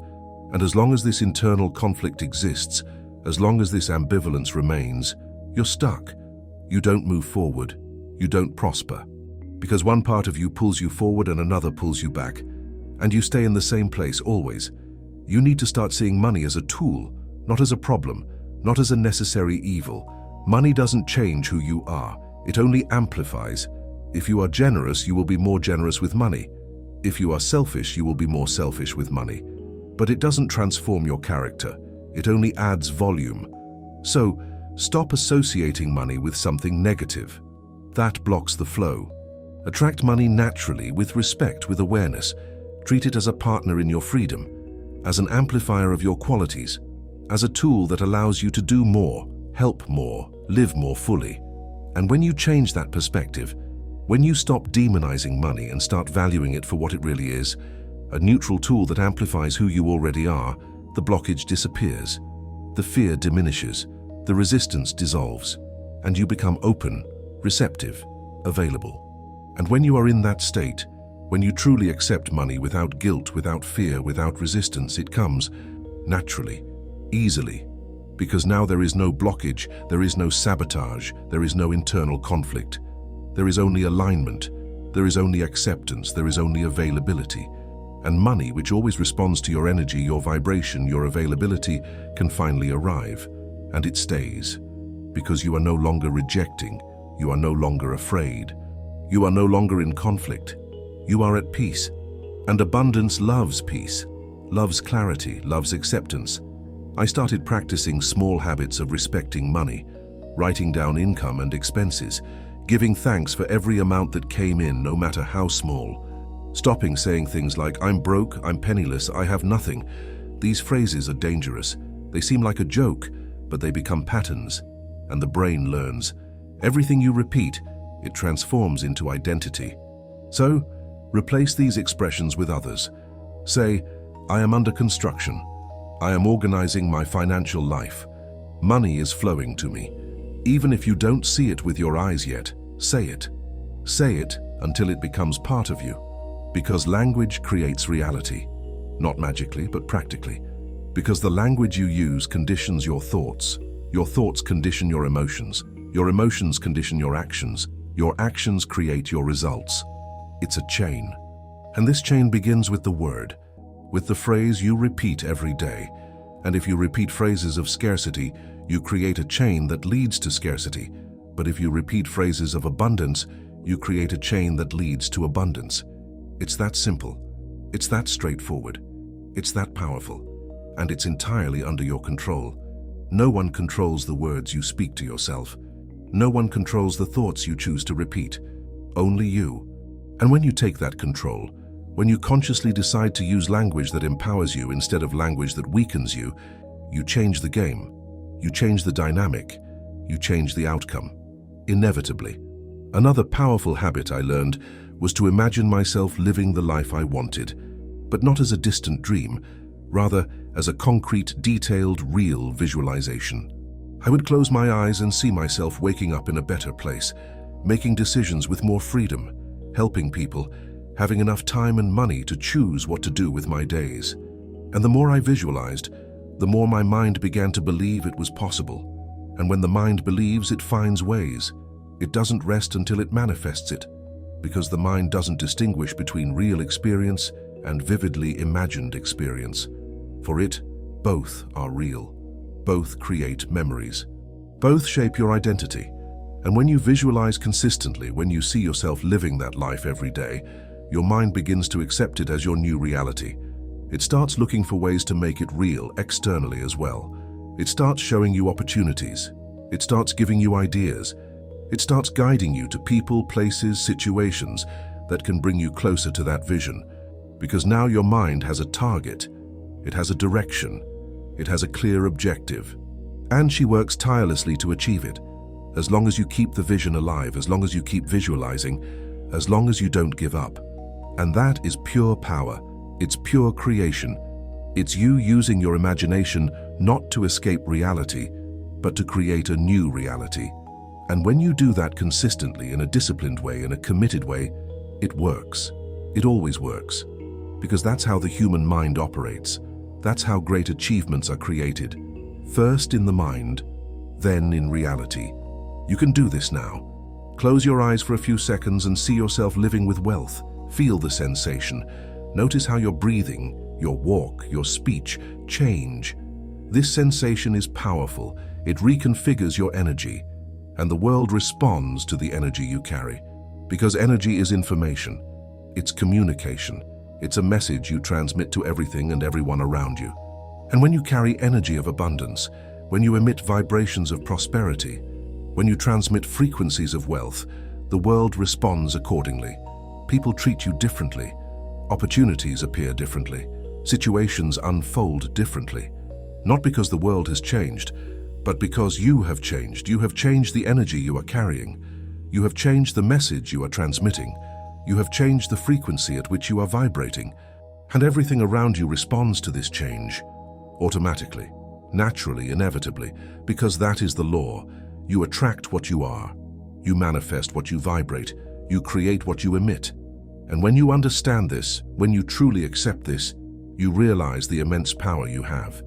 And as long as this internal conflict exists, as long as this ambivalence remains, you're stuck. You don't move forward. You don't prosper. Because one part of you pulls you forward and another pulls you back. And you stay in the same place always. You need to start seeing money as a tool, not as a problem, not as a necessary evil. Money doesn't change who you are. It only amplifies. If you are generous, you will be more generous with money. If you are selfish, you will be more selfish with money. But it doesn't transform your character. It only adds volume. So, stop associating money with something negative. That blocks the flow. Attract money naturally, with respect, with awareness. Treat it as a partner in your freedom, as an amplifier of your qualities, as a tool that allows you to do more, help more, live more fully. And when you change that perspective, when you stop demonizing money and start valuing it for what it really is, a neutral tool that amplifies who you already are, the blockage disappears, the fear diminishes, the resistance dissolves, and you become open, receptive, available. And when you are in that state, when you truly accept money without guilt, without fear, without resistance, it comes naturally, easily, because now there is no blockage, there is no sabotage, there is no internal conflict. There is only alignment, there is only acceptance, there is only availability. And money, which always responds to your energy, your vibration, your availability, can finally arrive. And it stays, because you are no longer rejecting, you are no longer afraid, you are no longer in conflict, you are at peace. And abundance loves peace, loves clarity, loves acceptance. I started practicing small habits of respecting money, writing down income and expenses, giving thanks for every amount that came in, no matter how small. Stopping saying things like, I'm broke, I'm penniless, I have nothing. These phrases are dangerous. They seem like a joke, but they become patterns, and the brain learns. Everything you repeat, it transforms into identity. So, Replace these expressions with others. Say, I am under construction. I am organizing my financial life. Money is flowing to me. Even if you don't see it with your eyes yet, say it. Say it until it becomes part of you. Because language creates reality. Not magically, but practically. Because the language you use conditions your thoughts. Your thoughts condition your emotions. Your emotions condition your actions. Your actions create your results. It's a chain. And this chain begins with the word, with the phrase you repeat every day. And if you repeat phrases of scarcity, you create a chain that leads to scarcity. But if you repeat phrases of abundance, you create a chain that leads to abundance. It's that simple. It's that straightforward. It's that powerful. And it's entirely under your control. No one controls the words you speak to yourself. No one controls the thoughts you choose to repeat. Only you. And when you take that control, when you consciously decide to use language that empowers you instead of language that weakens you, you change the game. You change the dynamic. You change the outcome. Inevitably. Another powerful habit I learned was to imagine myself living the life I wanted, but not as a distant dream, rather as a concrete, detailed, real visualization. I would close my eyes and see myself waking up in a better place, making decisions with more freedom, helping people, having enough time and money to choose what to do with my days. And the more I visualized, the more my mind began to believe it was possible. And when the mind believes, it finds ways. It doesn't rest until it manifests it, because the mind doesn't distinguish between real experience and vividly imagined experience. For it, both are real. Both create memories. Both shape your identity. And when you visualize consistently, when you see yourself living that life every day, your mind begins to accept it as your new reality. It starts looking for ways to make it real externally as well. It starts showing you opportunities. It starts giving you ideas. It starts guiding you to people, places, situations that can bring you closer to that vision. Because now your mind has a target. It has a direction. It has a clear objective. And she works tirelessly to achieve it. As long as you keep the vision alive, as long as you keep visualizing, as long as you don't give up. And that is pure power. It's pure creation. It's you using your imagination not to escape reality, but to create a new reality. And when you do that consistently, in a disciplined way, in a committed way, it works. It always works. Because that's how the human mind operates. That's how great achievements are created. First in the mind, then in reality. You can do this now. Close your eyes for a few seconds and see yourself living with wealth. Feel the sensation. Notice how your breathing, your walk, your speech change. This sensation is powerful. It reconfigures your energy. And the world responds to the energy you carry. Because energy is information. It's communication. It's a message you transmit to everything and everyone around you. And when you carry energy of abundance, when you emit vibrations of prosperity, when you transmit frequencies of wealth, the world responds accordingly. People treat you differently. Opportunities appear differently. Situations unfold differently. Not because the world has changed, but because you have changed. You have changed the energy you are carrying. You have changed the message you are transmitting. You have changed the frequency at which you are vibrating. And everything around you responds to this change. Automatically, naturally, inevitably, because that is the law. You attract what you are. You manifest what you vibrate. You create what you emit. And when you understand this, when you truly accept this, you realize the immense power you have.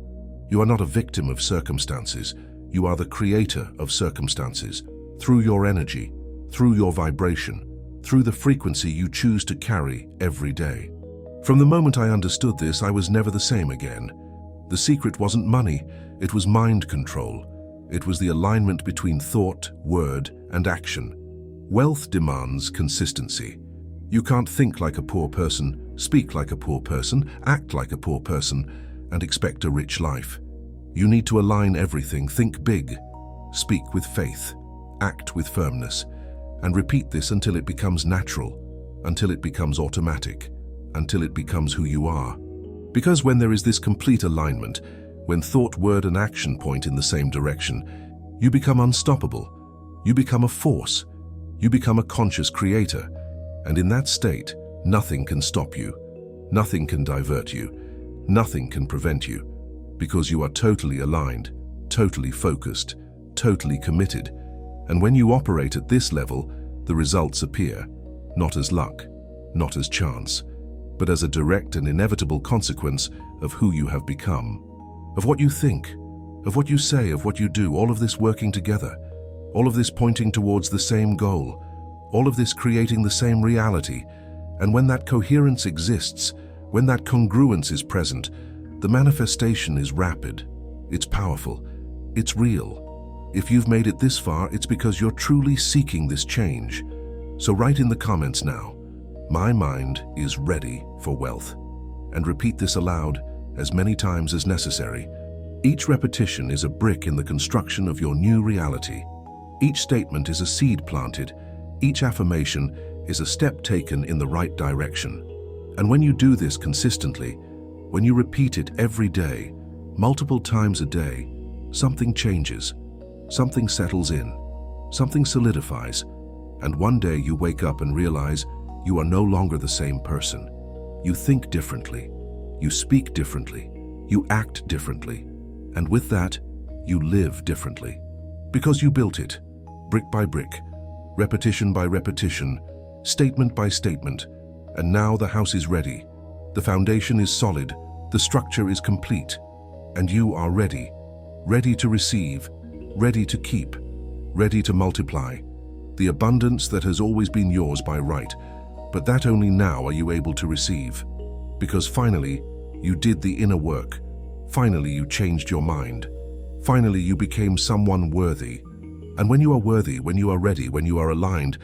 You are not a victim of circumstances. You are the creator of circumstances. Through your energy, through your vibration, through the frequency you choose to carry every day. From the moment I understood this, I was never the same again. The secret wasn't money, it was mind control. It was the alignment between thought, word, and action. Wealth demands consistency. You can't think like a poor person, speak like a poor person, act like a poor person, and expect a rich life. You need to align everything, think big, speak with faith, act with firmness, and repeat this until it becomes natural, until it becomes automatic, until it becomes who you are. Because when there is this complete alignment, when thought, word, and action point in the same direction, you become unstoppable. You become a force. You become a conscious creator. And in that state, Nothing can stop you. Nothing can divert you. Nothing can prevent you, because you are totally aligned, totally focused, totally committed. And when you operate at this level, the results appear, not as luck, not as chance, but as a direct and inevitable consequence of who you have become, of what you think, of what you say, of what you do, all of this working together, all of this pointing towards the same goal, all of this creating the same reality. And when that coherence exists, when that congruence is present, the manifestation is rapid, it's powerful, it's real. If you've made it this far, it's because you're truly seeking this change. So write in the comments now, "My mind is ready for wealth," and repeat this aloud as many times as necessary. Each repetition is a brick in the construction of your new reality. Each statement is a seed planted. Each affirmation is a step taken in the right direction. And when you do this consistently, when you repeat it every day, multiple times a day, something changes, something settles in, something solidifies, and one day you wake up and realize you are no longer the same person. You think differently, you speak differently, you act differently, and with that, you live differently. Because you built it, brick by brick, repetition by repetition, statement by statement, and now the house is ready. The foundation is solid, the structure is complete, and you are ready. Ready to receive, ready to keep, ready to multiply. The abundance that has always been yours by right, but that only now are you able to receive. Because finally, you did the inner work. Finally, you changed your mind. Finally, you became someone worthy. And when you are worthy, when you are ready, when you are aligned,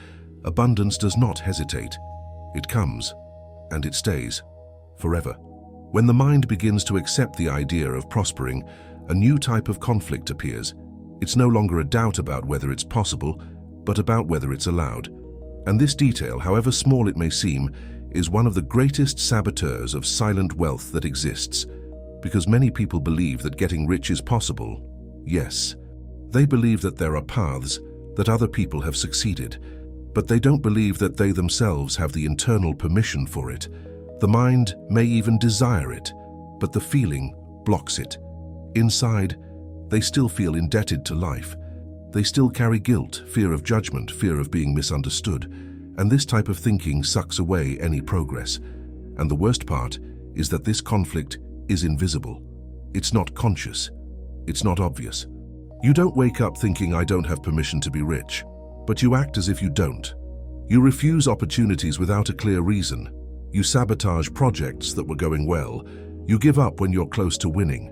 abundance does not hesitate. It comes, and it stays, forever. When the mind begins to accept the idea of prospering, a new type of conflict appears. It's no longer a doubt about whether it's possible, but about whether it's allowed. And this detail, however small it may seem, is one of the greatest saboteurs of silent wealth that exists. Because many people believe that getting rich is possible. Yes, they believe that there are paths, that other people have succeeded, but they don't believe that they themselves have the internal permission for it. The mind may even desire it, but the feeling blocks it. Inside, they still feel indebted to life. They still carry guilt, fear of judgment, fear of being misunderstood, and this type of thinking sucks away any progress. And the worst part is that this conflict is invisible. It's not conscious. It's not obvious. You don't wake up thinking, "I don't have permission to be rich," but you act as if you don't. You refuse opportunities without a clear reason. You sabotage projects that were going well. You give up when you're close to winning.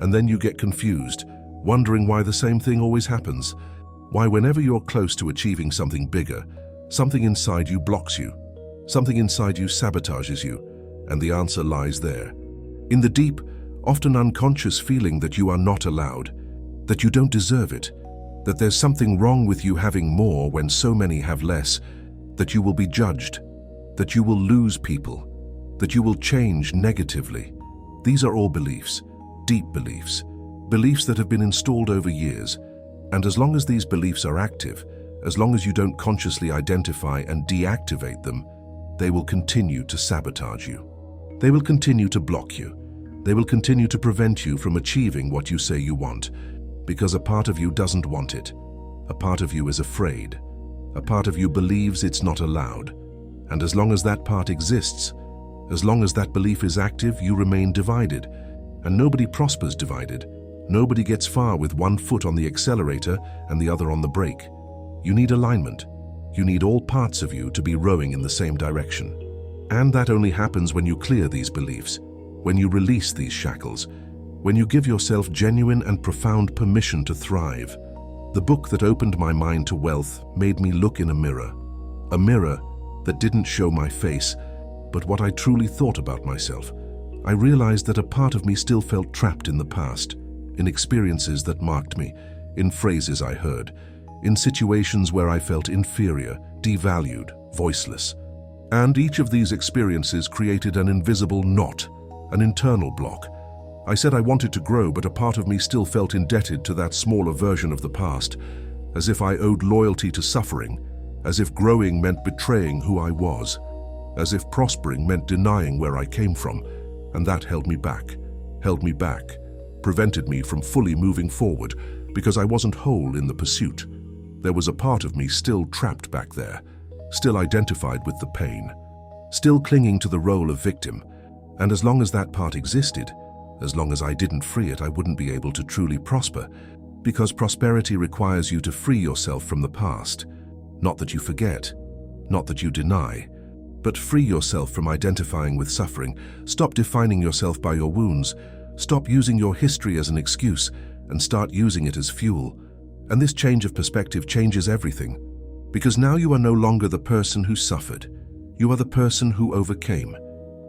And then you get confused, wondering why the same thing always happens. Why whenever you're close to achieving something bigger, something inside you blocks you. Something inside you sabotages you. And the answer lies there. In the deep, often unconscious feeling that you are not allowed, that you don't deserve it, that there's something wrong with you having more when so many have less, that you will be judged, that you will lose people, that you will change negatively. These are all beliefs, deep beliefs, beliefs that have been installed over years. And as long as these beliefs are active, as long as you don't consciously identify and deactivate them, they will continue to sabotage you. They will continue to block you. They will continue to prevent you from achieving what you say you want, because a part of you doesn't want it. A part of you is afraid. A part of you believes it's not allowed. And as long as that part exists, as long as that belief is active, you remain divided. And nobody prospers divided. Nobody gets far with one foot on the accelerator and the other on the brake. You need alignment. You need all parts of you to be rowing in the same direction. And that only happens when you clear these beliefs, when you release these shackles, when you give yourself genuine and profound permission to thrive. The book that opened my mind to wealth made me look in a mirror that didn't show my face, but what I truly thought about myself. I realized that a part of me still felt trapped in the past, in experiences that marked me, in phrases I heard, in situations where I felt inferior, devalued, voiceless. And each of these experiences created an invisible knot, an internal block. I said I wanted to grow, but a part of me still felt indebted to that smaller version of the past, as if I owed loyalty to suffering, as if growing meant betraying who I was. as if prospering meant denying where I came from, and that held me back, prevented me from fully moving forward because I wasn't whole in the pursuit. There was a part of me still trapped back there, still identified with the pain, still clinging to the role of victim, and as long as that part existed, as long as I didn't free it, I wouldn't be able to truly prosper, because prosperity requires you to free yourself from the past. Not that you forget, not that you deny, but free yourself from identifying with suffering. Stop defining yourself by your wounds. Stop using your history as an excuse and start using it as fuel. And this change of perspective changes everything, because now you are no longer the person who suffered. You are the person who overcame.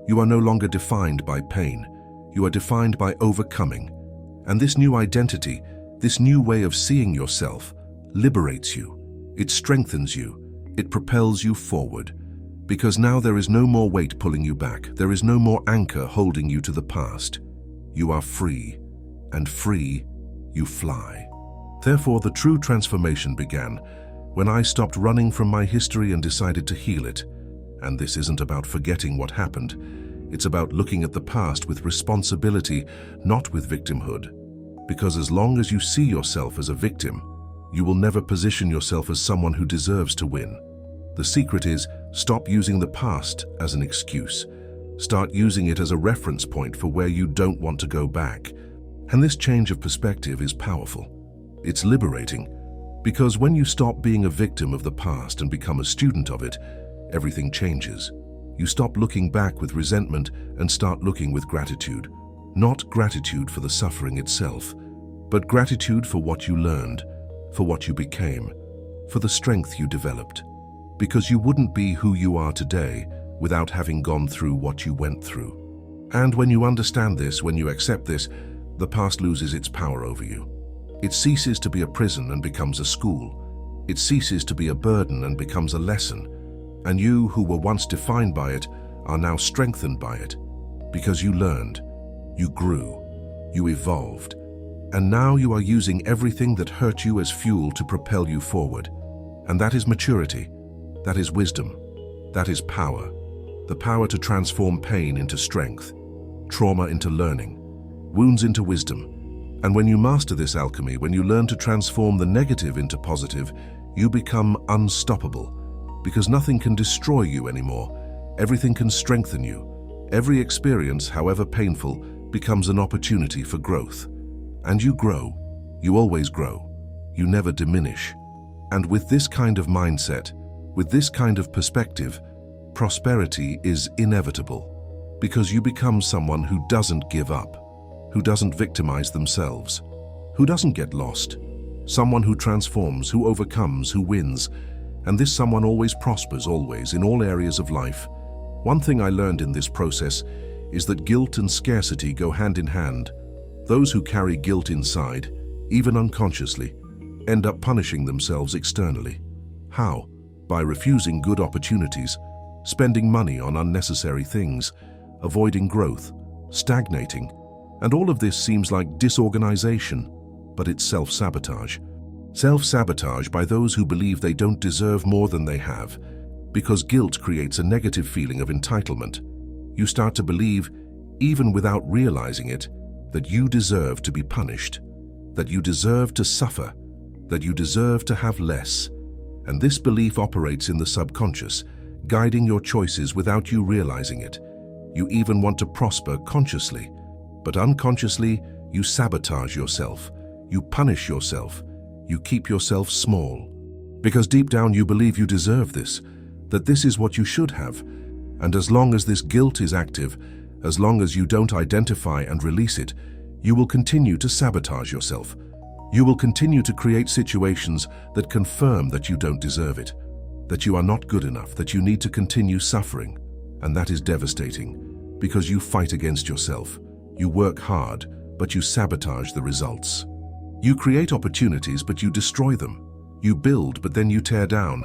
You are no longer defined by pain. You are defined by overcoming. And this new identity, this new way of seeing yourself, liberates you. It strengthens you. It propels you forward. Because now there is no more weight pulling you back. There is no more anchor holding you to the past. You are free, and free, you fly. Therefore, the true transformation began when I stopped running from my history and decided to heal it. And this isn't about forgetting what happened. It's about looking at the past with responsibility, not with victimhood. Because as long as you see yourself as a victim, you will never position yourself as someone who deserves to win. The secret is, stop using the past as an excuse. Start using it as a reference point for where you don't want to go back. And this change of perspective is powerful. It's liberating, because when you stop being a victim of the past and become a student of it, everything changes. You stop looking back with resentment and start looking with gratitude. Not gratitude for the suffering itself, but gratitude for what you learned, for what you became, for the strength you developed. Because you wouldn't be who you are today without having gone through what you went through. And when you understand this, when you accept this, the past loses its power over you. It ceases to be a prison and becomes a school. It ceases to be a burden and becomes a lesson. And you, who were once defined by it, are now strengthened by it. Because you learned, you grew, you evolved. And now you are using everything that hurt you as fuel to propel you forward. And that is maturity. That is wisdom. That is power. The power to transform pain into strength, trauma into learning, wounds into wisdom. And when you master this alchemy, when you learn to transform the negative into positive, you become unstoppable. Because nothing can destroy you anymore. Everything can strengthen you. Every experience, however painful, becomes an opportunity for growth. And you grow. You always grow. You never diminish. And with this kind of mindset, with this kind of perspective, prosperity is inevitable, because you become someone who doesn't give up, who doesn't victimize themselves, who doesn't get lost, someone who transforms, who overcomes, who wins, and this someone always prospers, always, in all areas of life. One thing I learned in this process is that guilt and scarcity go hand in hand. Those who carry guilt inside, even unconsciously, end up punishing themselves externally. How? By refusing good opportunities, spending money on unnecessary things, avoiding growth, stagnating. And all of this seems like disorganization, but it's self-sabotage. Self-sabotage by those who believe they don't deserve more than they have, because guilt creates a negative feeling of entitlement. You start to believe, even without realizing it, that you deserve to be punished, that you deserve to suffer, that you deserve to have less. And this belief operates in the subconscious, guiding your choices without you realizing it. You even want to prosper consciously, but unconsciously, you sabotage yourself, you punish yourself, you keep yourself small. Because deep down you believe you deserve this, that this is what you should have. And as long as this guilt is active, as long as you don't identify and release it, you will continue to sabotage yourself. You will continue to create situations that confirm that you don't deserve it, that you are not good enough, that you need to continue suffering. And that is devastating, because you fight against yourself. You work hard, but you sabotage the results. You create opportunities, but you destroy them. You build, but then you tear down.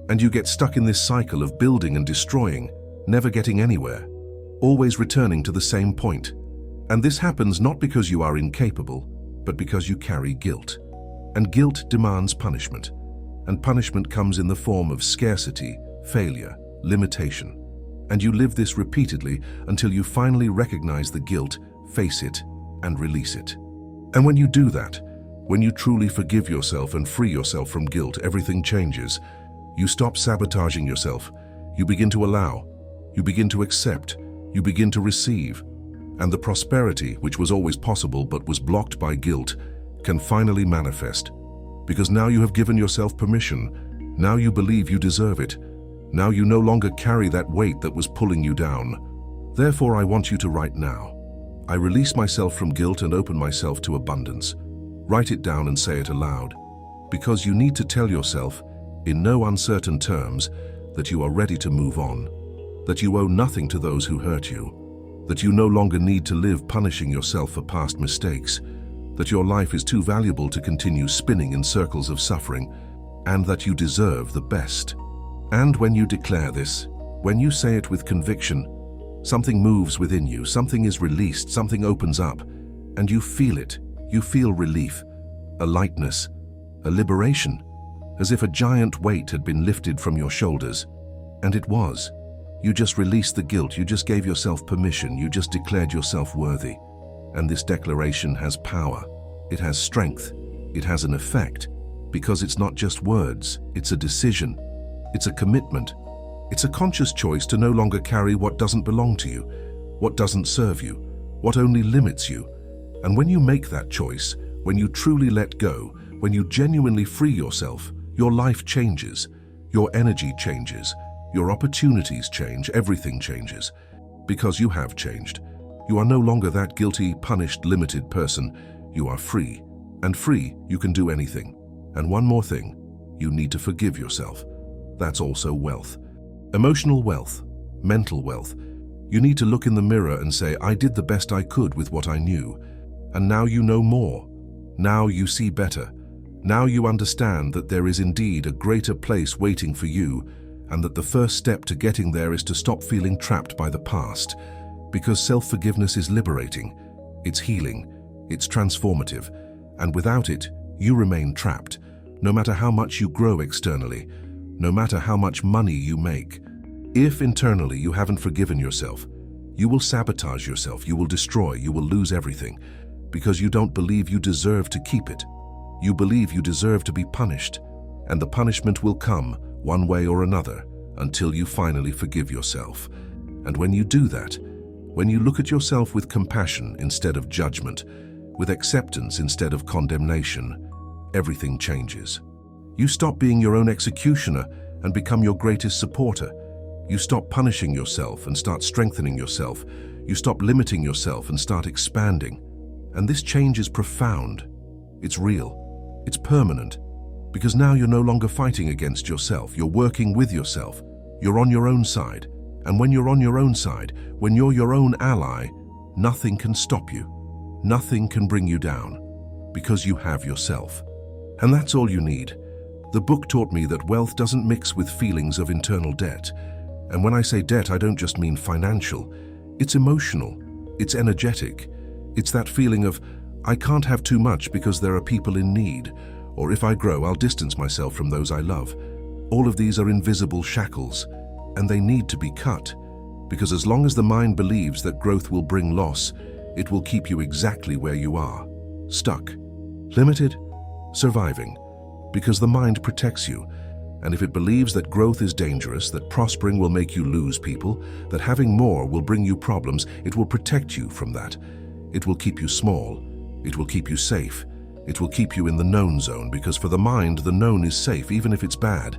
And you get stuck in this cycle of building and destroying, never getting anywhere, always returning to the same point. And this happens not because you are incapable, but because you carry guilt. And guilt demands punishment. And punishment comes in the form of scarcity, failure, limitation. And you live this repeatedly until you finally recognize the guilt, face it, and release it. And when you do that, when you truly forgive yourself and free yourself from guilt, everything changes. You stop sabotaging yourself. You begin to allow. You begin to accept. You begin to receive. And the prosperity, which was always possible but was blocked by guilt, can finally manifest. Because now you have given yourself permission. Now you believe you deserve it. Now you no longer carry that weight that was pulling you down. Therefore, I want you to write now. I release myself from guilt and open myself to abundance. Write it down and say it aloud. Because you need to tell yourself, in no uncertain terms, that you are ready to move on. That you owe nothing to those who hurt you. That you no longer need to live punishing yourself for past mistakes. That your life is too valuable to continue spinning in circles of suffering. And that you deserve the best. And when you declare this, when you say it with conviction, something moves within you, something is released, something opens up, and you feel it. You feel relief, a lightness, a liberation, as if a giant weight had been lifted from your shoulders. And it was. You just released the guilt, you just gave yourself permission, you just declared yourself worthy. And this declaration has power, it has strength, it has an effect, because it's not just words, it's a decision. It's a commitment. It's a conscious choice to no longer carry what doesn't belong to you, what doesn't serve you, what only limits you. And when you make that choice, when you truly let go, when you genuinely free yourself, your life changes, your energy changes, your opportunities change, everything changes. Because you have changed. You are no longer that guilty, punished, limited person. You are free. And free, you can do anything. And one more thing, you need to forgive yourself. That's also wealth. Emotional wealth, mental wealth. You need to look in the mirror and say, I did the best I could with what I knew. And now you know more. Now you see better. Now you understand that there is indeed a greater place waiting for you, and that the first step to getting there is to stop feeling trapped by the past. Because self-forgiveness is liberating, it's healing, it's transformative, and without it, you remain trapped, no matter how much you grow externally. No matter how much money you make. If internally you haven't forgiven yourself, you will sabotage yourself, you will destroy, you will lose everything, because you don't believe you deserve to keep it. You believe you deserve to be punished, and the punishment will come one way or another until you finally forgive yourself. And when you do that, when you look at yourself with compassion instead of judgment, with acceptance instead of condemnation, everything changes. You stop being your own executioner and become your greatest supporter. You stop punishing yourself and start strengthening yourself. You stop limiting yourself and start expanding. And this change is profound. It's real. It's permanent. Because now you're no longer fighting against yourself. You're working with yourself. You're on your own side. And when you're on your own side, when you're your own ally, nothing can stop you. Nothing can bring you down. Because you have yourself. And that's all you need. The book taught me that wealth doesn't mix with feelings of internal debt. And when I say debt, I don't just mean financial. It's emotional. It's energetic. It's that feeling of, I can't have too much because there are people in need. Or if I grow, I'll distance myself from those I love. All of these are invisible shackles, and they need to be cut. Because as long as the mind believes that growth will bring loss, it will keep you exactly where you are. Stuck. Limited. Surviving. Because the mind protects you, and if it believes that growth is dangerous, that prospering will make you lose people, that having more will bring you problems, it will protect you from that. It will keep you small. It will keep you safe. It will keep you in the known zone, because for the mind, the known is safe, even if it's bad,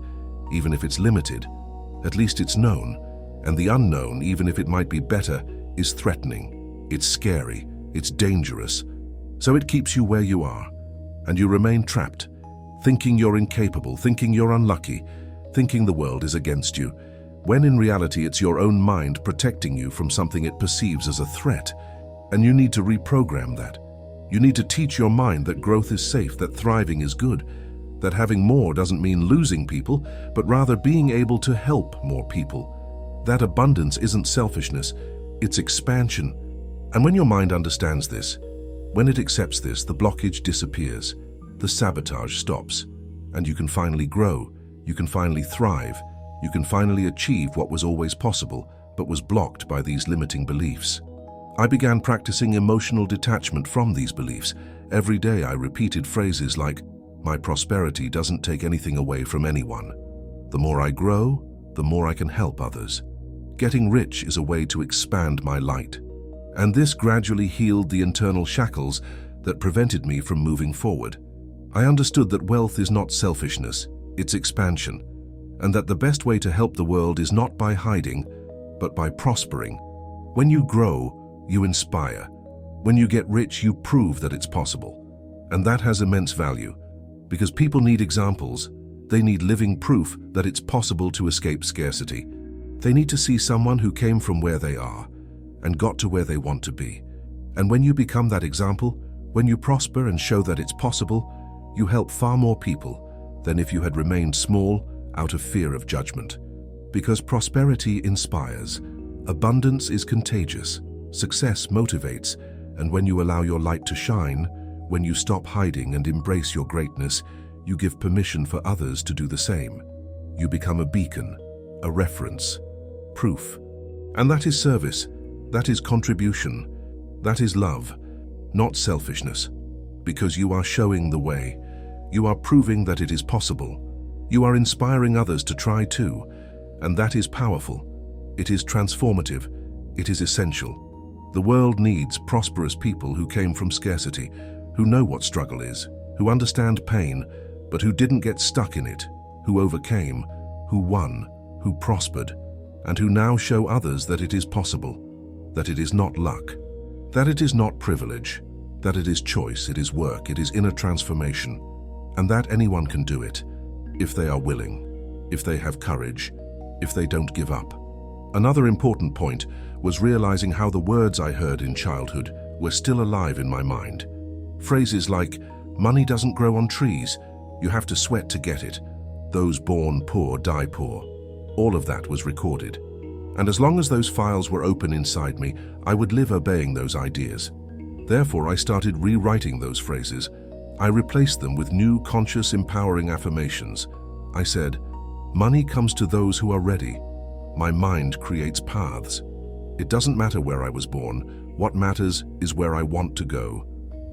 even if it's limited. At least it's known, and the unknown, even if it might be better, is threatening. It's scary. It's dangerous. So it keeps you where you are, and you remain trapped. Thinking you're incapable, thinking you're unlucky, thinking the world is against you, when in reality it's your own mind protecting you from something it perceives as a threat. And you need to reprogram that. You need to teach your mind that growth is safe, that thriving is good, that having more doesn't mean losing people, but rather being able to help more people. That abundance isn't selfishness, it's expansion. And when your mind understands this, when it accepts this, the blockage disappears. The sabotage stops, and you can finally grow, you can finally thrive, you can finally achieve what was always possible, but but was blocked by these limiting beliefs. I began practicing emotional detachment from these beliefs. Every day I repeated phrases like, "My prosperity doesn't take anything away from anyone. The more I grow, the more I can help others. Getting rich is a way to expand my light." And this gradually healed the internal shackles that prevented me from moving forward. I understood that wealth is not selfishness, it's expansion, and that the best way to help the world is not by hiding, but by prospering. When you grow, you inspire. When you get rich, you prove that it's possible. And that has immense value, because people need examples. They need living proof that it's possible to escape scarcity. They need to see someone who came from where they are and got to where they want to be. And when you become that example, when you prosper and show that it's possible, you help far more people than if you had remained small out of fear of judgment. Because prosperity inspires, abundance is contagious, success motivates, and when you allow your light to shine, when you stop hiding and embrace your greatness, you give permission for others to do the same. You become a beacon, a reference, proof. And that is service, that is contribution, that is love, not selfishness. Because you are showing the way, you are proving that it is possible. You are inspiring others to try too, and that is powerful. It is transformative, it is essential. The world needs prosperous people who came from scarcity, who know what struggle is, who understand pain, but who didn't get stuck in it, who overcame, who won, who prospered, and who now show others that it is possible, that it is not luck, that it is not privilege, that it is choice, it is work, it is inner transformation, and that anyone can do it, if they are willing, if they have courage, if they don't give up. Another important point was realizing how the words I heard in childhood were still alive in my mind. Phrases like, "Money doesn't grow on trees, you have to sweat to get it. Those born poor die poor." All of that was recorded. And as long as those files were open inside me, I would live obeying those ideas. Therefore, I started rewriting those phrases. I replaced them with new, conscious, empowering affirmations. I said, "Money comes to those who are ready. My mind creates paths. It doesn't matter where I was born. What matters is where I want to go."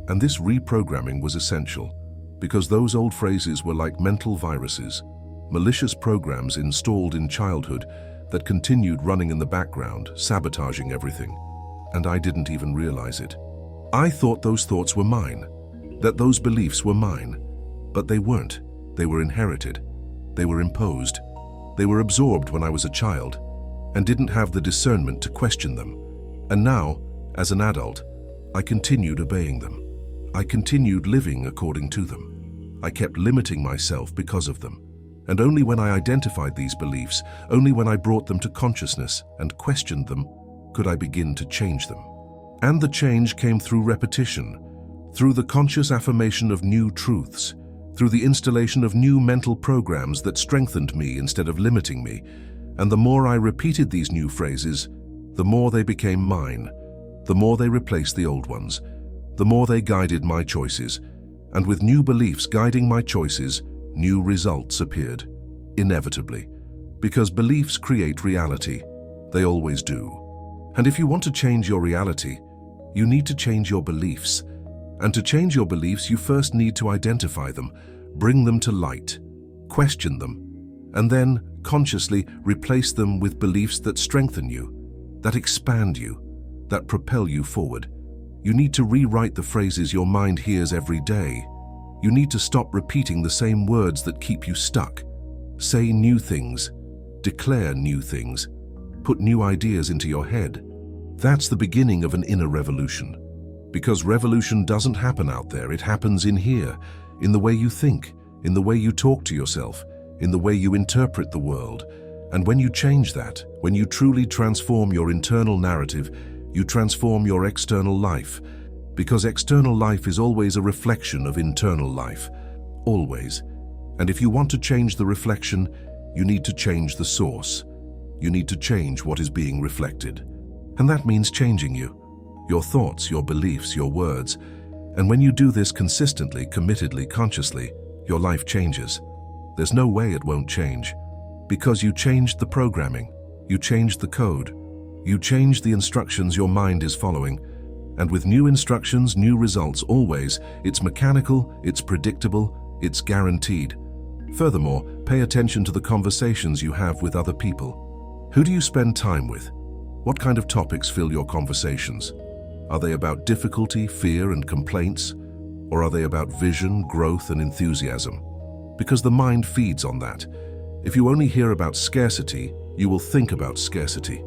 And this reprogramming was essential, because those old phrases were like mental viruses, malicious programs installed in childhood that continued running in the background, sabotaging everything. And I didn't even realize it. I thought those thoughts were mine, that those beliefs were mine, but they weren't. They were inherited. They were imposed. They were absorbed when I was a child and didn't have the discernment to question them. And now, as an adult, I continued obeying them. I continued living according to them. I kept limiting myself because of them. And only when I identified these beliefs, only when I brought them to consciousness and questioned them, could I begin to change them. And the change came through repetition, through the conscious affirmation of new truths, through the installation of new mental programs that strengthened me instead of limiting me. And the more I repeated these new phrases, the more they became mine, the more they replaced the old ones, the more they guided my choices. And with new beliefs guiding my choices, new results appeared, inevitably. Because beliefs create reality. They always do. And if you want to change your reality, you need to change your beliefs. And to change your beliefs, you first need to identify them, bring them to light, question them, and then consciously replace them with beliefs that strengthen you, that expand you, that propel you forward. You need to rewrite the phrases your mind hears every day. You need to stop repeating the same words that keep you stuck. Say new things, declare new things, put new ideas into your head. That's the beginning of an inner revolution. Because revolution doesn't happen out there, it happens in here, in the way you think, in the way you talk to yourself, in the way you interpret the world. And when you change that, when you truly transform your internal narrative, you transform your external life. Because external life is always a reflection of internal life, always. And if you want to change the reflection, you need to change the source. You need to change what is being reflected. And that means changing you, your thoughts, your beliefs, your words. And when you do this consistently, committedly, consciously, your life changes. There's no way it won't change. Because you changed the programming, you changed the code, You change the instructions your mind is following, and with new instructions, new results always. It's mechanical, it's predictable, it's guaranteed. Furthermore, pay attention to the conversations you have with other people. Who do you spend time with? What kind of topics fill your conversations? Are they about difficulty, fear, and complaints? Or are they about vision, growth, and enthusiasm? Because the mind feeds on that. If you only hear about scarcity, you will think about scarcity.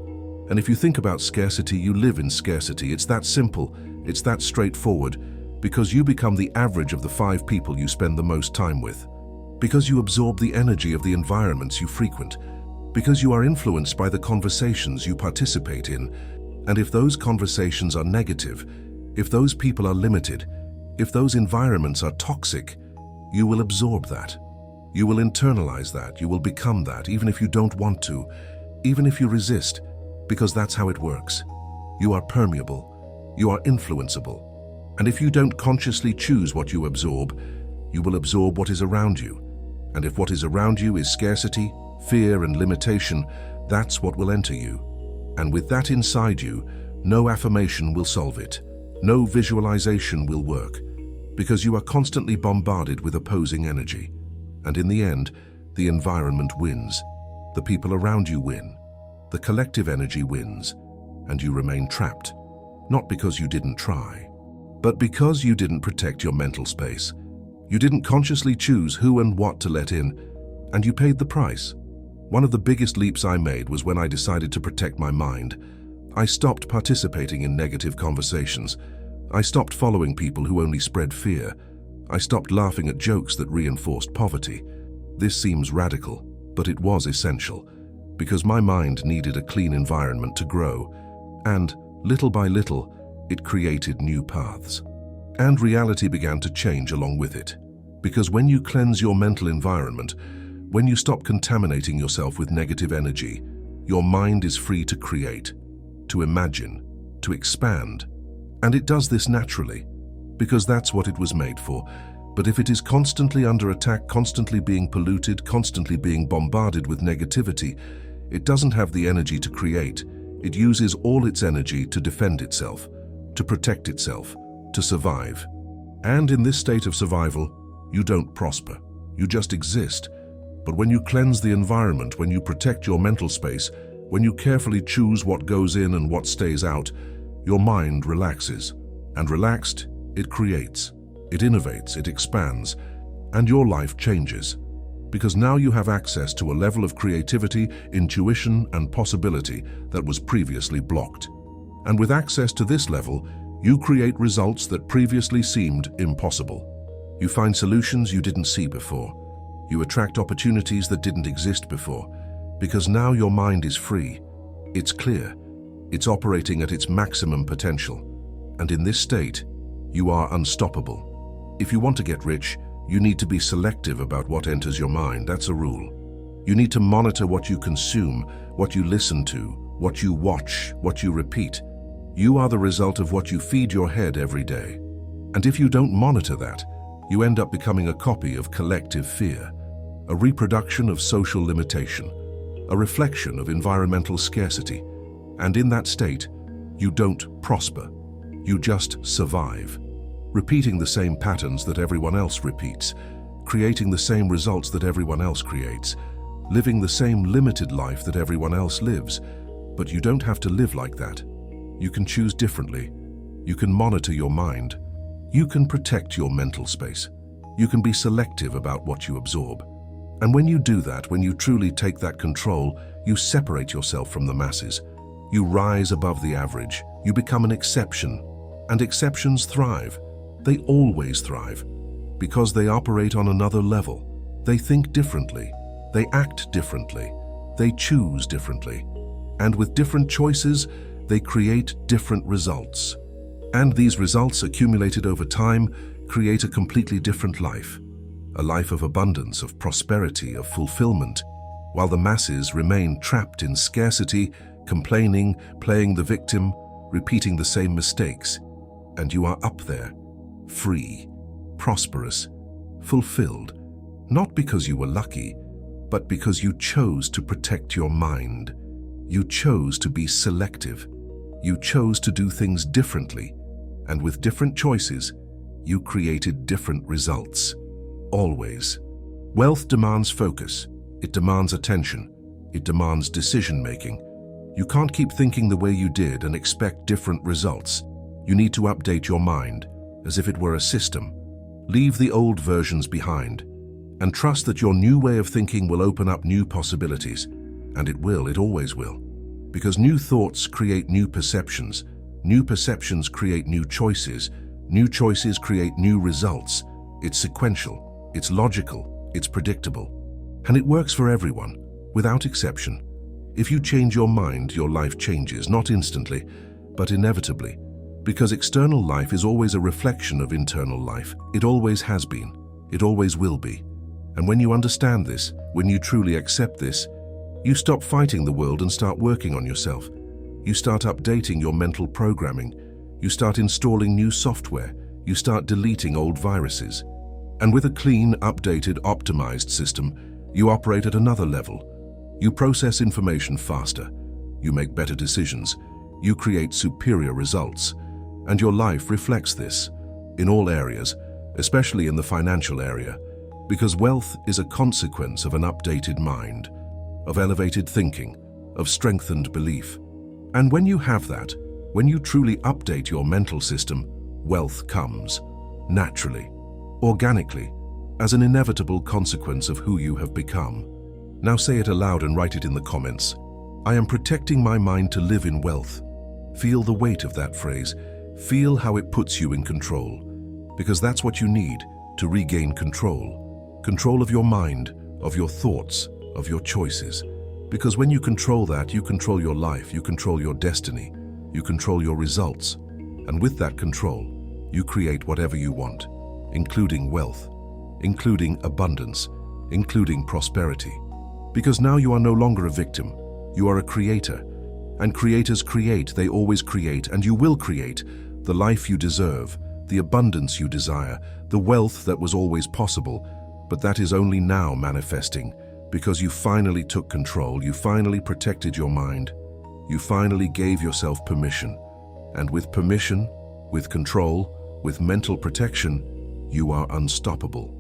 And if you think about scarcity, you live in scarcity. It's that simple, it's that straightforward, because you become the average of the 5 people you spend the most time with. Because you absorb the energy of the environments you frequent. Because you are influenced by the conversations you participate in. And if those conversations are negative, if those people are limited, if those environments are toxic, you will absorb that. You will internalize that, you will become that, even if you don't want to, even if you resist, because that's how it works. You are permeable, you are influenceable. And if you don't consciously choose what you absorb, you will absorb what is around you. And if what is around you is scarcity, fear, and limitation, that's what will enter you. And with that inside you, no affirmation will solve it. No visualization will work, because you are constantly bombarded with opposing energy. And in the end, the environment wins. The people around you win. The collective energy wins, and you remain trapped. Not because you didn't try, but because you didn't protect your mental space. You didn't consciously choose who and what to let in, and you paid the price. One of the biggest leaps I made was when I decided to protect my mind. I stopped participating in negative conversations. I stopped following people who only spread fear. I stopped laughing at jokes that reinforced poverty. This seems radical, but it was essential, because my mind needed a clean environment to grow, and little by little, it created new paths. And reality began to change along with it. Because when you cleanse your mental environment, when you stop contaminating yourself with negative energy, your mind is free to create, to imagine, to expand. And it does this naturally, because that's what it was made for. But if it is constantly under attack, constantly being polluted, constantly being bombarded with negativity, it doesn't have the energy to create. It uses all its energy to defend itself, to protect itself, to survive. And in this state of survival, you don't prosper. You just exist. But when you cleanse the environment, when you protect your mental space, when you carefully choose what goes in and what stays out, your mind relaxes. And relaxed, it creates, it innovates, it expands, and your life changes. Because now you have access to a level of creativity, intuition, and possibility that was previously blocked. And with access to this level, you create results that previously seemed impossible. You find solutions you didn't see before. You attract opportunities that didn't exist before. Because now your mind is free. It's clear. It's operating at its maximum potential. And in this state, you are unstoppable. If you want to get rich, you need to be selective about what enters your mind. That's a rule. You need to monitor what you consume, what you listen to, what you watch, what you repeat. You are the result of what you feed your head every day. And if you don't monitor that, you end up becoming a copy of collective fear, a reproduction of social limitation, a reflection of environmental scarcity. And in that state, you don't prosper. You just survive, repeating the same patterns that everyone else repeats, creating the same results that everyone else creates, living the same limited life that everyone else lives. But you don't have to live like that. You can choose differently. You can monitor your mind. You can protect your mental space. You can be selective about what you absorb. And when you do that, when you truly take that control, you separate yourself from the masses. You rise above the average. You become an exception. And exceptions thrive. They always thrive. Because they operate on another level. They think differently. They act differently. They choose differently. And with different choices, they create different results. And these results, accumulated over time, create a completely different life. A life of abundance, of prosperity, of fulfillment, while the masses remain trapped in scarcity, complaining, playing the victim, repeating the same mistakes. And you are up there, free, prosperous, fulfilled, not because you were lucky, but because you chose to protect your mind. You chose to be selective. You chose to do things differently. And with different choices, you created different results. Always. Wealth demands focus. It demands attention. It demands decision-making. You can't keep thinking the way you did and expect different results. You need to update your mind, as if it were a system. Leave the old versions behind, and trust that your new way of thinking will open up new possibilities. And it will, it always will. Because new thoughts create new perceptions. New perceptions create new choices. New choices create new results. It's sequential, it's logical, it's predictable. And it works for everyone, without exception. If you change your mind, your life changes, not instantly, but inevitably. Because external life is always a reflection of internal life. It always has been. It always will be. And when you understand this, when you truly accept this, you stop fighting the world and start working on yourself. You start updating your mental programming. You start installing new software. You start deleting old viruses. And with a clean, updated, optimized system, you operate at another level. You process information faster. You make better decisions. You create superior results. And your life reflects this in all areas, especially in the financial area, because wealth is a consequence of an updated mind, of elevated thinking, of strengthened belief. And when you have that, when you truly update your mental system, wealth comes, naturally, organically, as an inevitable consequence of who you have become. Now say it aloud and write it in the comments. I am protecting my mind to live in wealth. Feel the weight of that phrase. Feel how it puts you in control, because that's what you need to regain control. Control of your mind, of your thoughts, of your choices. Because when you control that, you control your life, you control your destiny, you control your results. And with that control, you create whatever you want, including wealth, including abundance, including prosperity. Because now you are no longer a victim, you are a creator. And creators create, they always create, and you will create the life you deserve, the abundance you desire, the wealth that was always possible, but that is only now manifesting because you finally took control, you finally protected your mind, you finally gave yourself permission. And with permission, with control, with mental protection, you are unstoppable.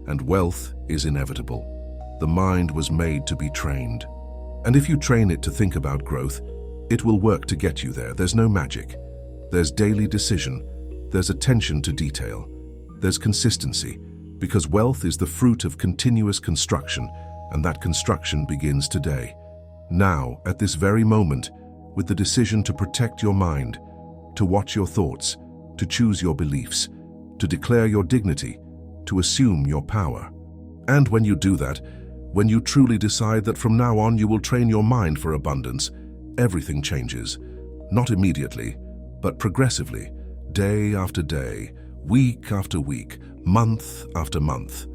And wealth is inevitable. The mind was made to be trained. And if you train it to think about growth, it will work to get you there. There's no magic. There's daily decision. There's attention to detail. There's consistency, because wealth is the fruit of continuous construction, and that construction begins today. Now, at this very moment, with the decision to protect your mind, to watch your thoughts, to choose your beliefs, to declare your dignity, to assume your power. And when you do that, when you truly decide that from now on you will train your mind for abundance, everything changes. Not immediately, but progressively, day after day, week after week, month after month,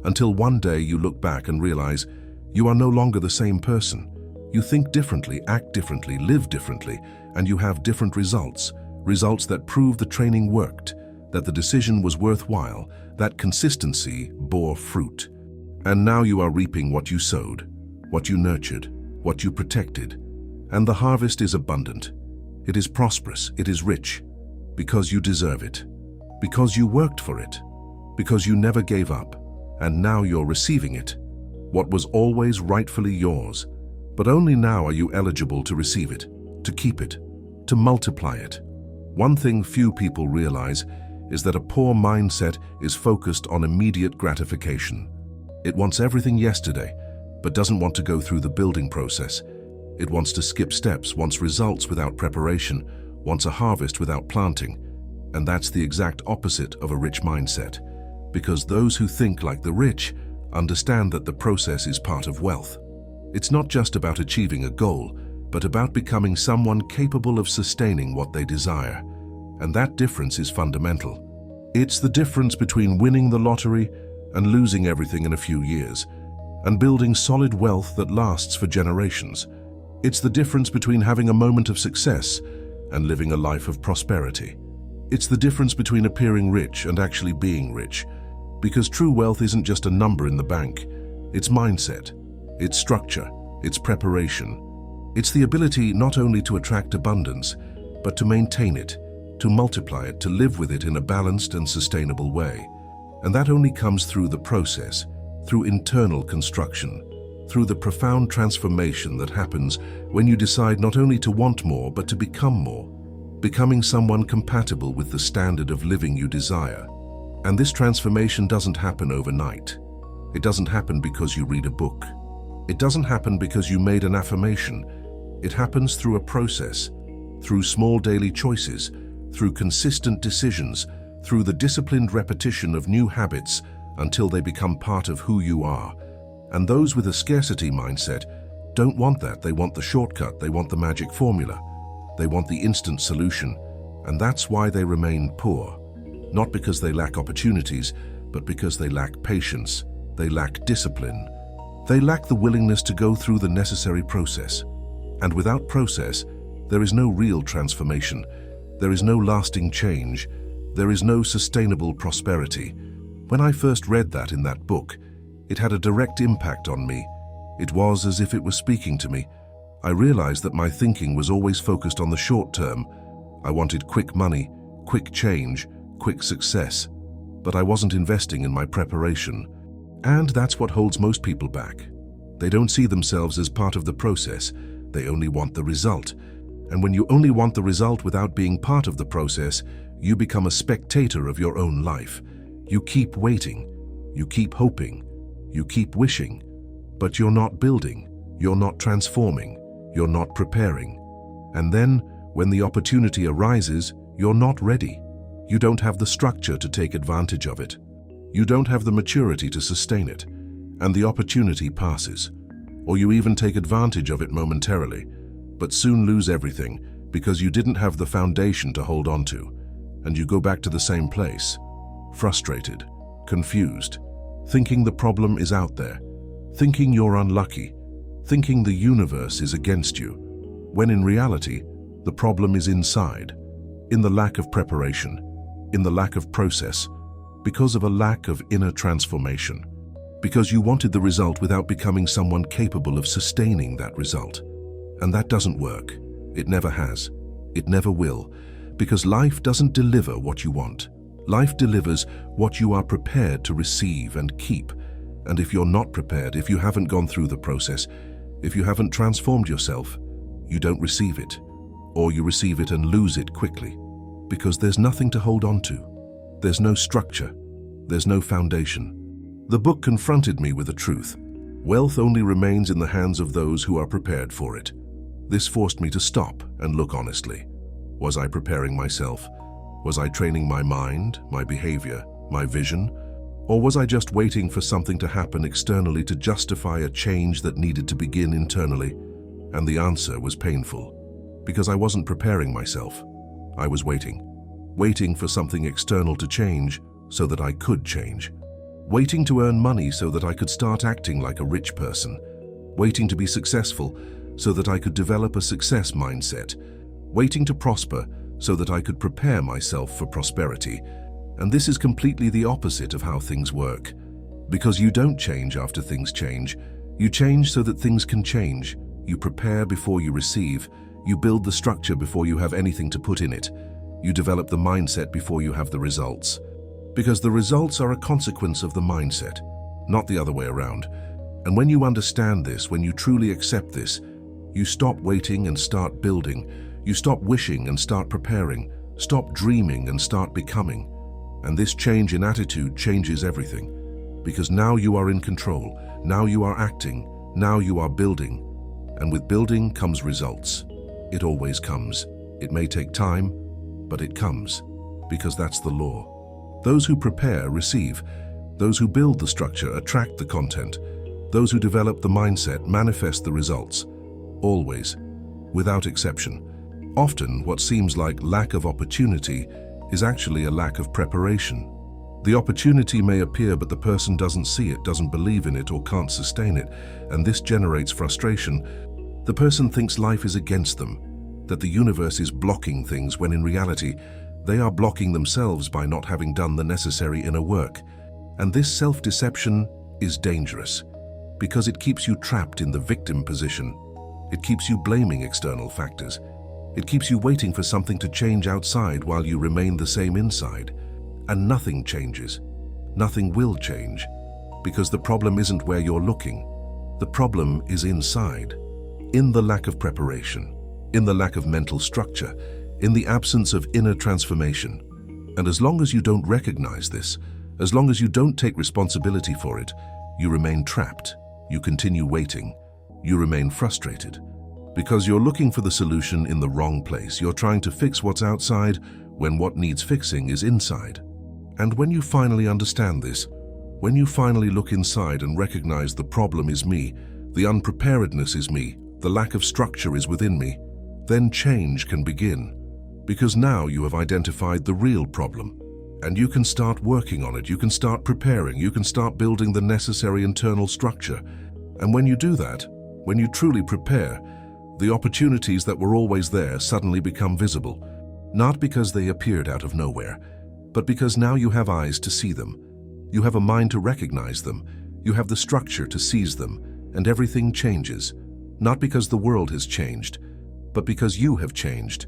until one day you look back and realize you are no longer the same person. You think differently, act differently, live differently, and you have different results. Results that prove the training worked, that the decision was worthwhile, that consistency bore fruit. And now you are reaping what you sowed, what you nurtured, what you protected. And the harvest is abundant. It is prosperous, it is rich, because you deserve it, because you worked for it, because you never gave up, and now you're receiving it. What was always rightfully yours, but only now are you eligible to receive it, to keep it, to multiply it. One thing few people realize is that a poor mindset is focused on immediate gratification. It wants everything yesterday, but doesn't want to go through the building process. It wants to skip steps, wants results without preparation, wants a harvest without planting. And that's the exact opposite of a rich mindset, because those who think like the rich understand that the process is part of wealth. It's not just about achieving a goal, but about becoming someone capable of sustaining what they desire. And that difference is fundamental. It's the difference between winning the lottery and losing everything in a few years, and building solid wealth that lasts for generations. It's the difference between having a moment of success and living a life of prosperity. It's the difference between appearing rich and actually being rich, because true wealth isn't just a number in the bank. It's mindset, it's structure, it's preparation, It's the ability not only to attract abundance, but to maintain it, to multiply it, to live with it in a balanced and sustainable way. And that only comes through the process, through internal construction, through the profound transformation that happens when you decide not only to want more, but to become more, becoming someone compatible with the standard of living you desire. And this transformation doesn't happen overnight. It doesn't happen because you read a book. It doesn't happen because you made an affirmation. It happens through a process, through small daily choices, through consistent decisions, through the disciplined repetition of new habits until they become part of who you are. And those with a scarcity mindset don't want that. They want the shortcut. They want the magic formula. They want the instant solution. And that's why they remain poor. Not because they lack opportunities, but because they lack patience. They lack discipline. They lack the willingness to go through the necessary process. And without process, there is no real transformation. There is no lasting change. There is no sustainable prosperity. When I first read that in that book, it had a direct impact on me. It was as if it was speaking to me. I realized that my thinking was always focused on the short term. I wanted quick money, quick change, quick success. But I wasn't investing in my preparation. And that's what holds most people back. They don't see themselves as part of the process. They only want the result. And when you only want the result without being part of the process, you become a spectator of your own life. You keep waiting. You keep hoping. You keep wishing. But you're not building. You're not transforming. You're not preparing. And then, when the opportunity arises, you're not ready. You don't have the structure to take advantage of it. You don't have the maturity to sustain it. And the opportunity passes. Or you even take advantage of it momentarily, but soon lose everything because you didn't have the foundation to hold on to. And you go back to the same place, frustrated, confused, thinking the problem is out there, thinking you're unlucky, thinking the universe is against you, when in reality, the problem is inside, in the lack of preparation, in the lack of process, because of a lack of inner transformation, because you wanted the result without becoming someone capable of sustaining that result. And that doesn't work. It never has. It never will, because life doesn't deliver what you want. Life delivers what you are prepared to receive and keep. And if you're not prepared, if you haven't gone through the process, if you haven't transformed yourself, you don't receive it, or you receive it and lose it quickly, because there's nothing to hold on to. There's no structure. There's no foundation. The book confronted me with the truth. Wealth only remains in the hands of those who are prepared for it. This forced me to stop and look honestly. Was I preparing myself? Was I training my mind, my behavior, my vision? Or was I just waiting for something to happen externally to justify a change that needed to begin internally? And the answer was painful, because I wasn't preparing myself. I was waiting for something external to change so that I could change. Waiting to earn money so that I could start acting like a rich person. Waiting to be successful so that I could develop a success mindset. Waiting to prosper so that I could prepare myself for prosperity. And this is completely the opposite of how things work. Because you don't change after things change. You change so that things can change. You prepare before you receive. You build the structure before you have anything to put in it. You develop the mindset before you have the results. Because the results are a consequence of the mindset, not the other way around. And when you understand this, when you truly accept this, you stop waiting and start building. You stop wishing and start preparing. Stop dreaming and start becoming. And this change in attitude changes everything. Because now you are in control. Now you are acting. Now you are building. And with building comes results. It always comes. It may take time, but it comes. Because that's the law. Those who prepare receive. Those who build the structure attract the content. Those who develop the mindset manifest the results. Always, without exception. Often, what seems like lack of opportunity is actually a lack of preparation. The opportunity may appear, but the person doesn't see it, doesn't believe in it, or can't sustain it, and this generates frustration. The person thinks life is against them, that the universe is blocking things, when in reality, they are blocking themselves by not having done the necessary inner work. And this self-deception is dangerous because it keeps you trapped in the victim position. It keeps you blaming external factors. It keeps you waiting for something to change outside while you remain the same inside. And nothing changes. Nothing will change. Because the problem isn't where you're looking. The problem is inside. In the lack of preparation. In the lack of mental structure. In the absence of inner transformation. And as long as you don't recognize this, as long as you don't take responsibility for it, you remain trapped. You continue waiting. You remain frustrated. Because you're looking for the solution in the wrong place. You're trying to fix what's outside when what needs fixing is inside. And when you finally understand this, when you finally look inside and recognize the problem is me, the unpreparedness is me, the lack of structure is within me, then change can begin. Because now you have identified the real problem. And you can start working on it, you can start preparing, you can start building the necessary internal structure. And when you do that, when you truly prepare, the opportunities that were always there suddenly become visible. Not because they appeared out of nowhere, but because now you have eyes to see them. You have a mind to recognize them. You have the structure to seize them, and everything changes. Not because the world has changed, but because you have changed.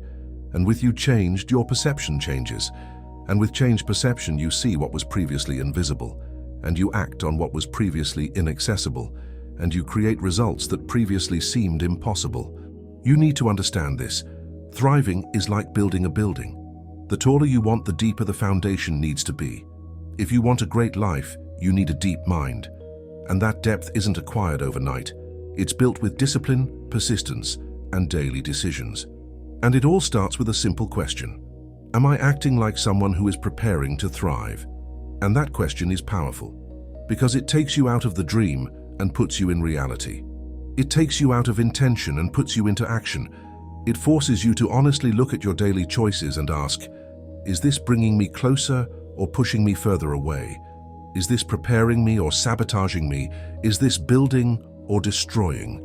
And with you changed, your perception changes. And with changed perception, you see what was previously invisible, and you act on what was previously inaccessible, and you create results that previously seemed impossible. You need to understand this. Thriving is like building a building. The taller you want, the deeper the foundation needs to be. If you want a great life, you need a deep mind. And that depth isn't acquired overnight. It's built with discipline, persistence, and daily decisions. And it all starts with a simple question. Am I acting like someone who is preparing to thrive? And that question is powerful, because it takes you out of the dream and puts you in reality. It takes you out of intention and puts you into action. It forces you to honestly look at your daily choices and ask, is this bringing me closer or pushing me further away? Is this preparing me or sabotaging me? Is this building or destroying?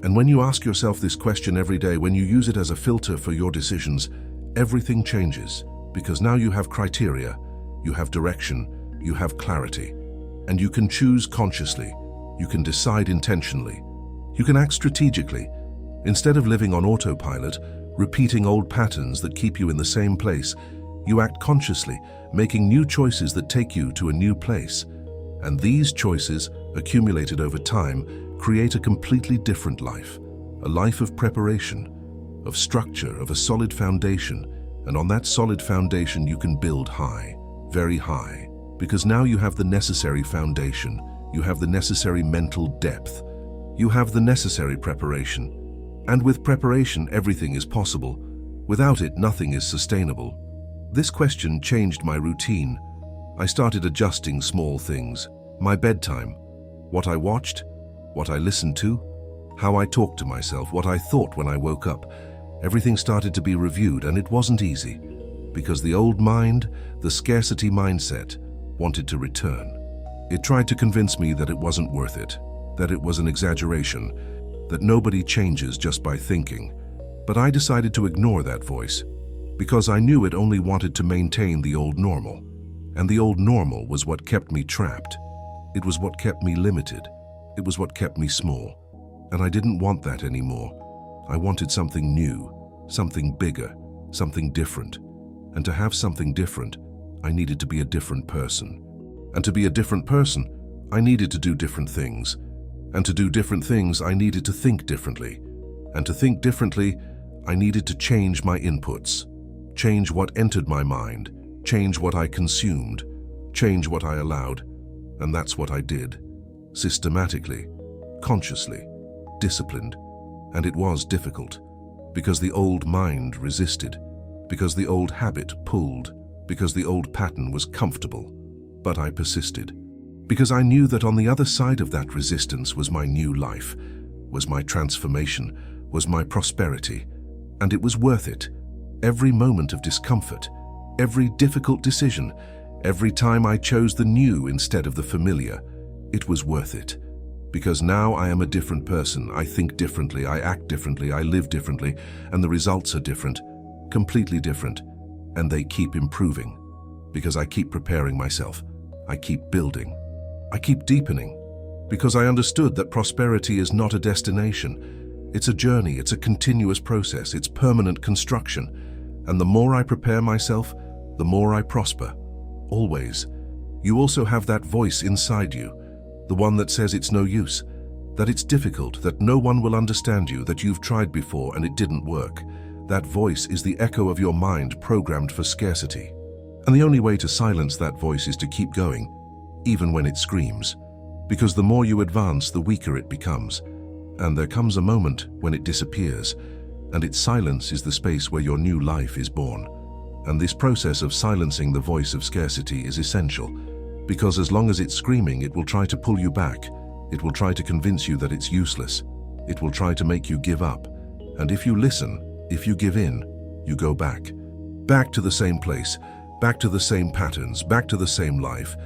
And when you ask yourself this question every day, when you use it as a filter for your decisions, everything changes, because now you have criteria, you have direction, you have clarity, and you can choose consciously, you can decide intentionally, you can act strategically. Instead of living on autopilot, repeating old patterns that keep you in the same place, you act consciously, making new choices that take you to a new place. And these choices, accumulated over time, create a completely different life, a life of preparation, of structure, of a solid foundation. And on that solid foundation you can build high, very high, because now you have the necessary foundation, you have the necessary mental depth, you have the necessary preparation. And with preparation, everything is possible. Without it, nothing is sustainable. This question changed my routine. I started adjusting small things, my bedtime, what I watched, what I listened to, how I talked to myself, what I thought when I woke up. Everything started to be reviewed, and it wasn't easy, because the old mind, the scarcity mindset, wanted to return. It tried to convince me that it wasn't worth it, that it was an exaggeration, that nobody changes just by thinking. But I decided to ignore that voice, because I knew it only wanted to maintain the old normal. And the old normal was what kept me trapped. It was what kept me limited. It was what kept me small. And I didn't want that anymore. I wanted something new, something bigger, something different. And to have something different, I needed to be a different person. And to be a different person, I needed to do different things. And to do different things, I needed to think differently. And to think differently, I needed to change my inputs, change what entered my mind, change what I consumed, change what I allowed. And that's what I did, systematically, consciously, disciplined. And it was difficult, because the old mind resisted, because the old habit pulled, because the old pattern was comfortable. But I persisted, because I knew that on the other side of that resistance was my new life, was my transformation, was my prosperity. And it was worth it. Every moment of discomfort, every difficult decision, every time I chose the new instead of the familiar, it was worth it. Because now I am a different person. I think differently, I act differently, I live differently, and the results are different, completely different. And they keep improving, because I keep preparing myself. I keep building. I keep deepening, because I understood that prosperity is not a destination. It's a journey, it's a continuous process, it's permanent construction. And the more I prepare myself, the more I prosper. Always. You also have that voice inside you, the one that says it's no use, that it's difficult, that no one will understand you, that you've tried before and it didn't work. That voice is the echo of your mind programmed for scarcity. And the only way to silence that voice is to keep going, even when it screams. Because the more you advance, the weaker it becomes. And there comes a moment when it disappears, and its silence is the space where your new life is born. And this process of silencing the voice of scarcity is essential, because as long as it's screaming, it will try to pull you back. It will try to convince you that it's useless. It will try to make you give up. And if you listen, if you give in, you go back. Back to the same place, back to the same patterns, back to the same life.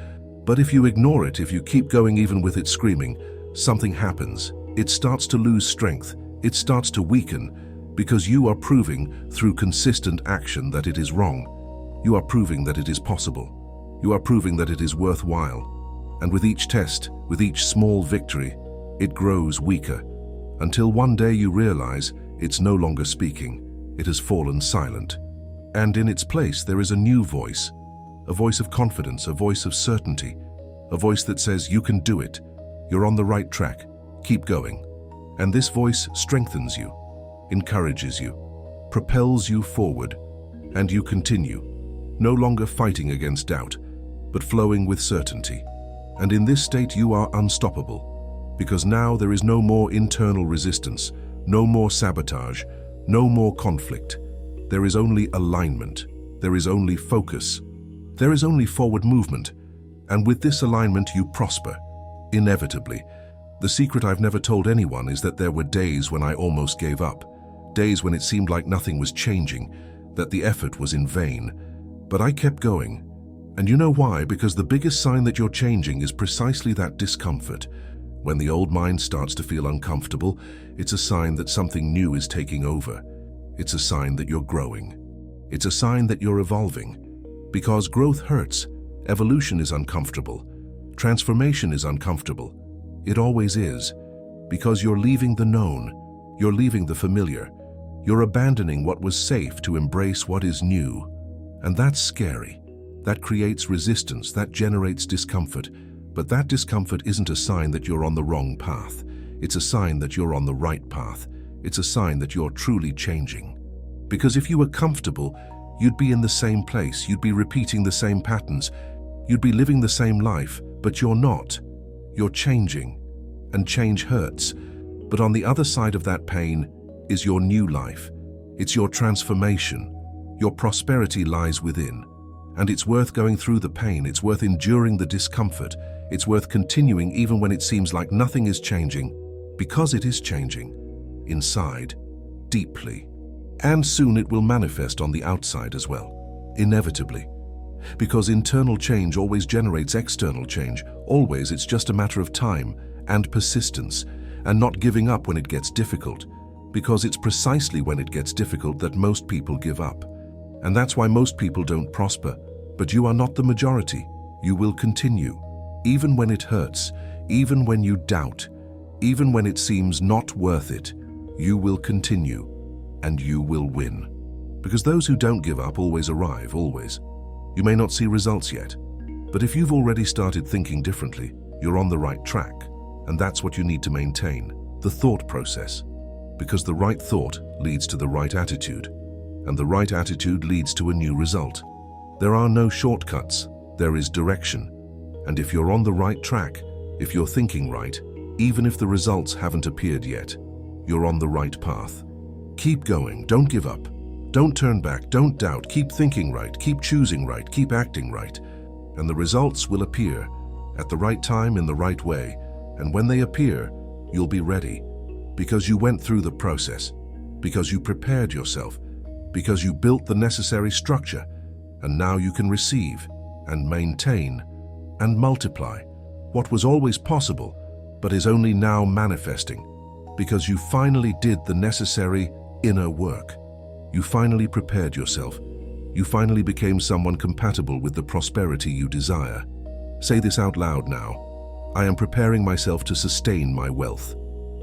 But if you ignore it, if you keep going even with it screaming, something happens. It starts to lose strength. It starts to weaken, because you are proving through consistent action that it is wrong. You are proving that it is possible. You are proving that it is worthwhile. And with each test, with each small victory, it grows weaker, until one day you realize it's no longer speaking. It has fallen silent. And in its place, there is a new voice, a voice of confidence, a voice of certainty, a voice that says you can do it. You're on the right track. Keep going. And this voice strengthens you, encourages you, propels you forward, and you continue, no longer fighting against doubt, but flowing with certainty. And in this state you are unstoppable, because now there is no more internal resistance, no more sabotage, no more conflict. There is only alignment. There is only focus. There is only forward movement. And with this alignment you prosper, inevitably. The secret I've never told anyone is that there were days when I almost gave up. Days when it seemed like nothing was changing, that the effort was in vain. But I kept going. And you know why? Because the biggest sign that you're changing is precisely that discomfort. When the old mind starts to feel uncomfortable, it's a sign that something new is taking over. It's a sign that you're growing. It's a sign that you're evolving. Because growth hurts. Evolution is uncomfortable. Transformation is uncomfortable. It always is. Because you're leaving the known. You're leaving the familiar. You're abandoning what was safe to embrace what is new. And that's scary. That creates resistance, that generates discomfort. But that discomfort isn't a sign that you're on the wrong path. It's a sign that you're on the right path. It's a sign that you're truly changing. Because if you were comfortable, you'd be in the same place, you'd be repeating the same patterns, you'd be living the same life, but you're not. You're changing. And change hurts. But on the other side of that pain is your new life. It's your transformation. Your prosperity lies within. And it's worth going through the pain. It's worth enduring the discomfort. It's worth continuing even when it seems like nothing is changing, because it is changing. Inside, deeply. And soon it will manifest on the outside as well. Inevitably. Because internal change always generates external change. Always, it's just a matter of time and persistence, and not giving up when it gets difficult. Because it's precisely when it gets difficult that most people give up. And that's why most people don't prosper. But you are not the majority. You will continue. Even when it hurts, even when you doubt, even when it seems not worth it, you will continue, and you will win. Because those who don't give up always arrive, always. You may not see results yet, but if you've already started thinking differently, you're on the right track, and that's what you need to maintain, the thought process. Because the right thought leads to the right attitude, and the right attitude leads to a new result. There are no shortcuts, there is direction. And if you're on the right track, if you're thinking right, even if the results haven't appeared yet, you're on the right path. Keep going, don't give up. Don't turn back, don't doubt, keep thinking right, keep choosing right, keep acting right. And the results will appear at the right time in the right way. And when they appear, you'll be ready. Because you went through the process, because you prepared yourself, because you built the necessary structure, and now you can receive and maintain and multiply what was always possible, but is only now manifesting, because you finally did the necessary inner work. You finally prepared yourself. You finally became someone compatible with the prosperity you desire. Say this out loud now. I am preparing myself to sustain my wealth.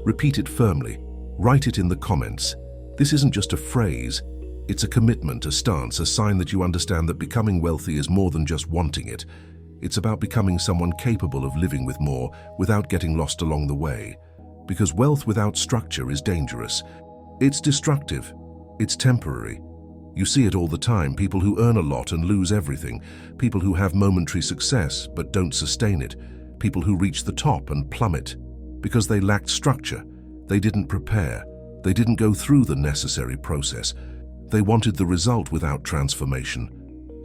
Repeat it firmly. Write it in the comments. This isn't just a phrase. It's a commitment, a stance, a sign that you understand that becoming wealthy is more than just wanting it. It's about becoming someone capable of living with more without getting lost along the way. Because wealth without structure is dangerous. It's destructive. It's temporary. You see it all the time, people who earn a lot and lose everything, people who have momentary success but don't sustain it, people who reach the top and plummet because they lacked structure. They didn't prepare. They didn't go through the necessary process. They wanted the result without transformation,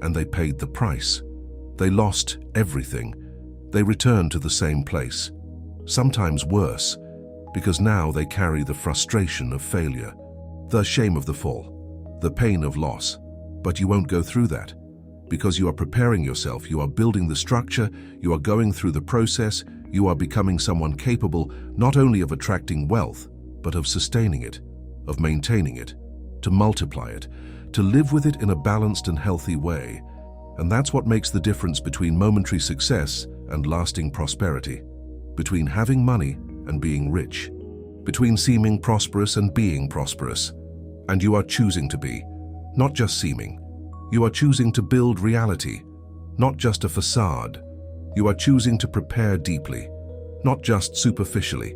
and they paid the price. They lost everything. They returned to the same place, sometimes worse, because now they carry the frustration of failure, the shame of the fall, the pain of loss. But you won't go through that, because you are preparing yourself, you are building the structure, you are going through the process, you are becoming someone capable not only of attracting wealth, but of sustaining it, of maintaining it, to multiply it, to live with it in a balanced and healthy way. And that's what makes the difference between momentary success and lasting prosperity, between having money and being rich, between seeming prosperous and being prosperous. And you are choosing to be, not just seeming. You are choosing to build reality, not just a facade. You are choosing to prepare deeply, not just superficially.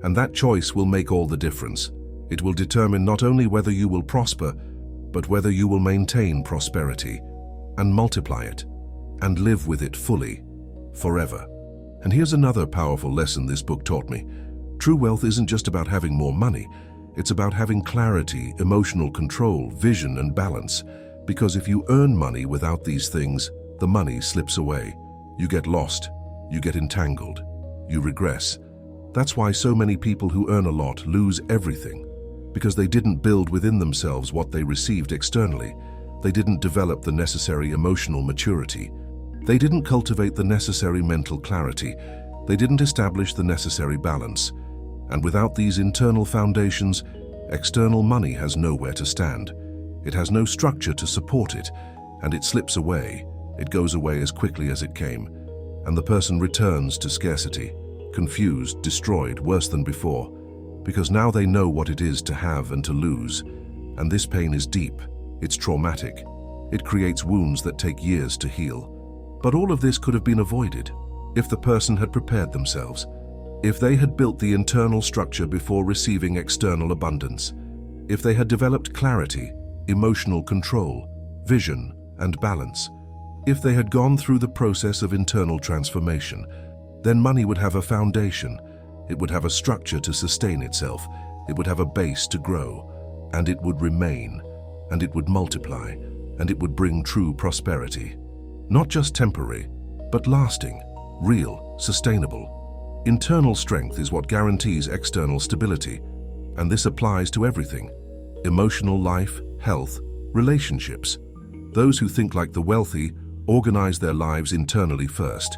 And that choice will make all the difference. It will determine not only whether you will prosper, but whether you will maintain prosperity and multiply it and live with it fully, forever. And here's another powerful lesson this book taught me. True wealth isn't just about having more money. It's about having clarity, emotional control, vision, and balance. Because if you earn money without these things, the money slips away. You get lost, you get entangled, you regress. That's why so many people who earn a lot lose everything, because they didn't build within themselves what they received externally. They didn't develop the necessary emotional maturity. They didn't cultivate the necessary mental clarity. They didn't establish the necessary balance. And without these internal foundations, external money has nowhere to stand. It has no structure to support it, and it slips away. It goes away as quickly as it came, and the person returns to scarcity, confused, destroyed, worse than before, because now they know what it is to have and to lose. And this pain is deep, it's traumatic, it creates wounds that take years to heal. But all of this could have been avoided if the person had prepared themselves, if they had built the internal structure before receiving external abundance, if they had developed clarity, emotional control, vision, and balance, if they had gone through the process of internal transformation, then money would have a foundation, it would have a structure to sustain itself, it would have a base to grow, and it would remain, and it would multiply, and it would bring true prosperity. Not just temporary, but lasting, real, sustainable. Internal strength is what guarantees external stability, and this applies to everything: emotional life, health, relationships. Those who think like the wealthy organize their lives internally first.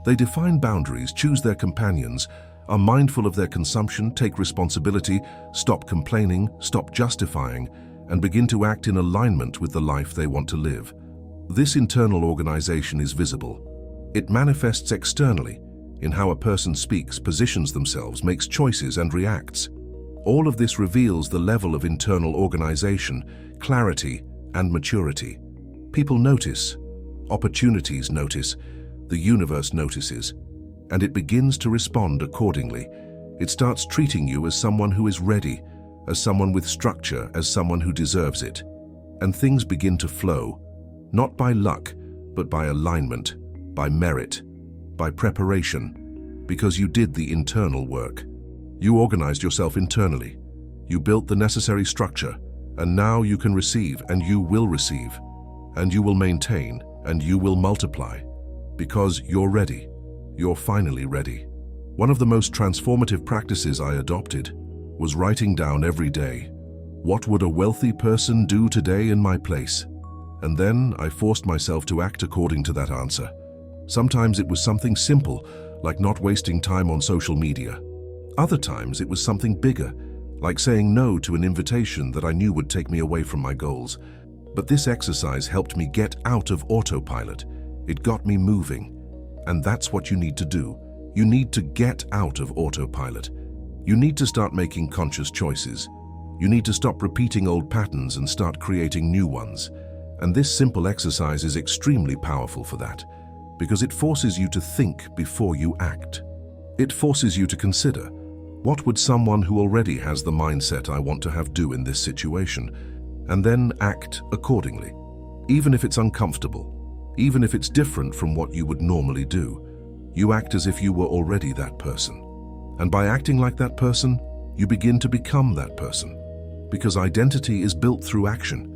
They define boundaries, choose their companions, are mindful of their consumption, take responsibility, stop complaining, stop justifying, and begin to act in alignment with the life they want to live. This internal organization is visible. It manifests externally in how a person speaks, positions themselves, makes choices, and reacts. All of this reveals the level of internal organization, clarity, and maturity. People notice, opportunities notice, the universe notices, and it begins to respond accordingly. It starts treating you as someone who is ready, as someone with structure, as someone who deserves it. And things begin to flow, not by luck, but by alignment, by merit, by preparation, because you did the internal work. You organized yourself internally. You built the necessary structure, and now you can receive, and you will receive, and you will maintain, and you will multiply, because you're ready. You're finally ready. One of the most transformative practices I adopted was writing down every day, what would a wealthy person do today in my place? And then I forced myself to act according to that answer. Sometimes it was something simple, like not wasting time on social media. Other times it was something bigger, like saying no to an invitation that I knew would take me away from my goals. But this exercise helped me get out of autopilot. It got me moving. And that's what you need to do. You need to get out of autopilot. You need to start making conscious choices. You need to stop repeating old patterns and start creating new ones. And this simple exercise is extremely powerful for that, because it forces you to think before you act. It forces you to consider, what would someone who already has the mindset I want to have do in this situation? And then act accordingly. Even if it's uncomfortable, even if it's different from what you would normally do, you act as if you were already that person. And by acting like that person, you begin to become that person. Because identity is built through action.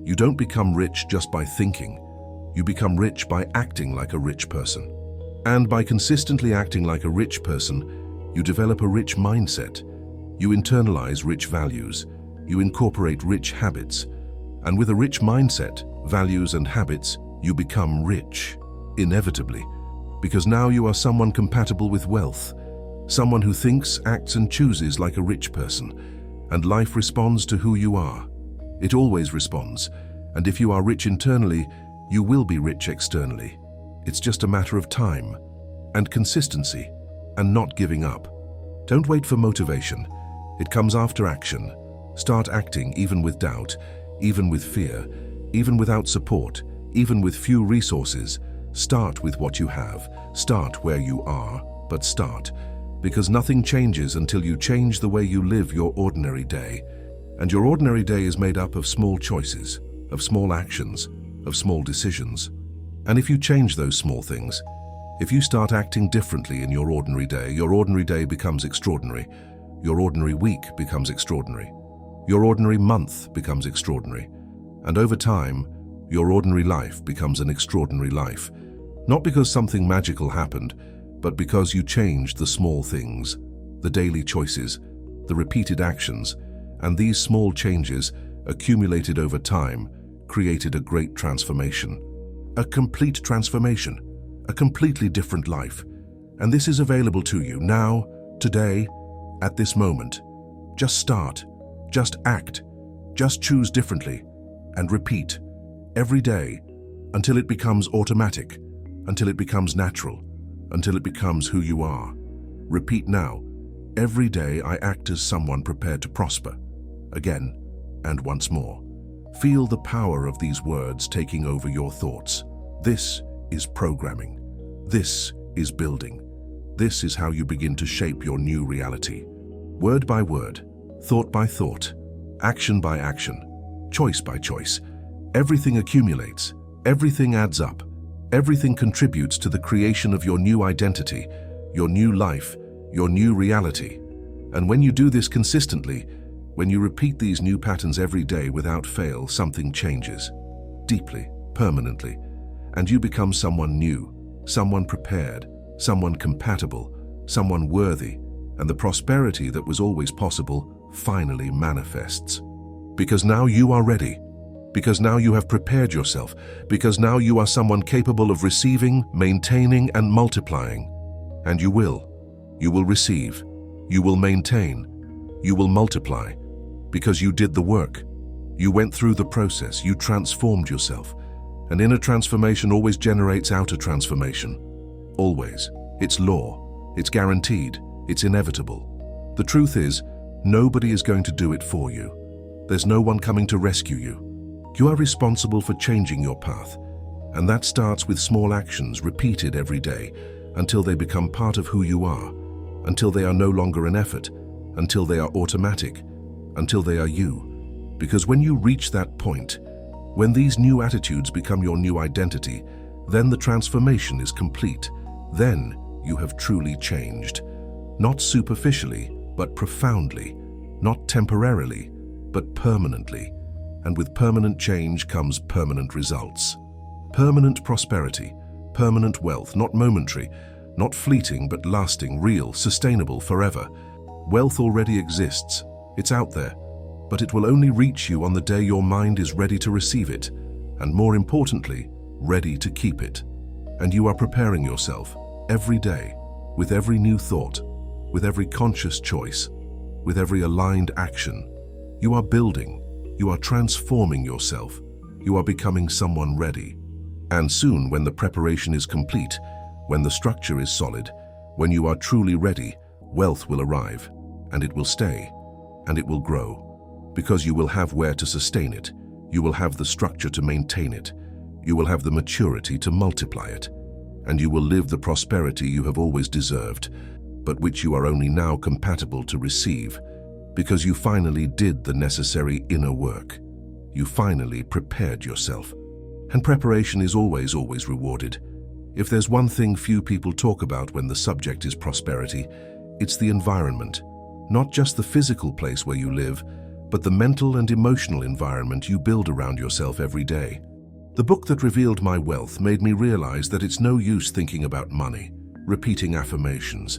You don't become rich just by thinking. You become rich by acting like a rich person. And by consistently acting like a rich person, you develop a rich mindset. You internalize rich values. You incorporate rich habits. And with a rich mindset, values and habits, you become rich, inevitably. Because now you are someone compatible with wealth. Someone who thinks, acts and chooses like a rich person. And life responds to who you are. It always responds. And if you are rich internally, you will be rich externally. It's just a matter of time and consistency and not giving up. Don't wait for motivation. It comes after action. Start acting even with doubt, even with fear, even without support, even with few resources. Start with what you have. Start where you are, but start. Because nothing changes until you change the way you live your ordinary day. And your ordinary day is made up of small choices, of small actions, of small decisions. And if you change those small things, if you start acting differently in your ordinary day becomes extraordinary. Your ordinary week becomes extraordinary. Your ordinary month becomes extraordinary. And over time, your ordinary life becomes an extraordinary life. Not because something magical happened, but because you changed the small things, the daily choices, the repeated actions, and these small changes, accumulated over time, created a great transformation. A complete transformation. A completely different life. And this is available to you now, today, at this moment. Just start. Just act. Just choose differently. And repeat. Every day. Until it becomes automatic. Until it becomes natural. Until it becomes who you are. Repeat now. Every day I act as someone prepared to prosper. Again, and once more. Feel the power of these words taking over your thoughts. This is programming. This is building. This is how you begin to shape your new reality. Word by word, thought by thought, action by action, choice by choice. Everything accumulates, everything adds up, everything contributes to the creation of your new identity, your new life, your new reality. And when you do this consistently, when you repeat these new patterns every day without fail, something changes, deeply, permanently, and you become someone new, someone prepared, someone compatible, someone worthy, and the prosperity that was always possible finally manifests. Because now you are ready. Because now you have prepared yourself. Because now you are someone capable of receiving, maintaining, and multiplying. And you will. You will receive. You will maintain. You will multiply. Because you did the work. You went through the process. You transformed yourself. An inner transformation always generates outer transformation. Always. It's law. It's guaranteed. It's inevitable. The truth is, nobody is going to do it for you. There's no one coming to rescue you. You are responsible for changing your path. And that starts with small actions repeated every day until they become part of who you are, until they are no longer an effort, until they are automatic, until they are you. Because when you reach that point, when these new attitudes become your new identity, then the transformation is complete. Then you have truly changed. Not superficially, but profoundly. Not temporarily, but permanently. And with permanent change comes permanent results. Permanent prosperity, permanent wealth, not momentary, not fleeting, but lasting, real, sustainable, forever. Wealth already exists. It's out there. But it will only reach you on the day your mind is ready to receive it, and more importantly, ready to keep it. And you are preparing yourself every day, with every new thought, with every conscious choice, with every aligned action. You are building, you are transforming yourself, you are becoming someone ready. And soon, when the preparation is complete, when the structure is solid, when you are truly ready, wealth will arrive. and it will stay, and it will grow, because you will have where to sustain it, you will have the structure to maintain it, you will have the maturity to multiply it, and you will live the prosperity you have always deserved, but which you are only now compatible to receive, because you finally did the necessary inner work. You finally prepared yourself. And preparation is always rewarded. If there's one thing few people talk about when the subject is prosperity, it's the environment. Not just the physical place where you live, but the mental and emotional environment you build around yourself every day. The book that revealed my wealth made me realize that it's no use thinking about money, repeating affirmations,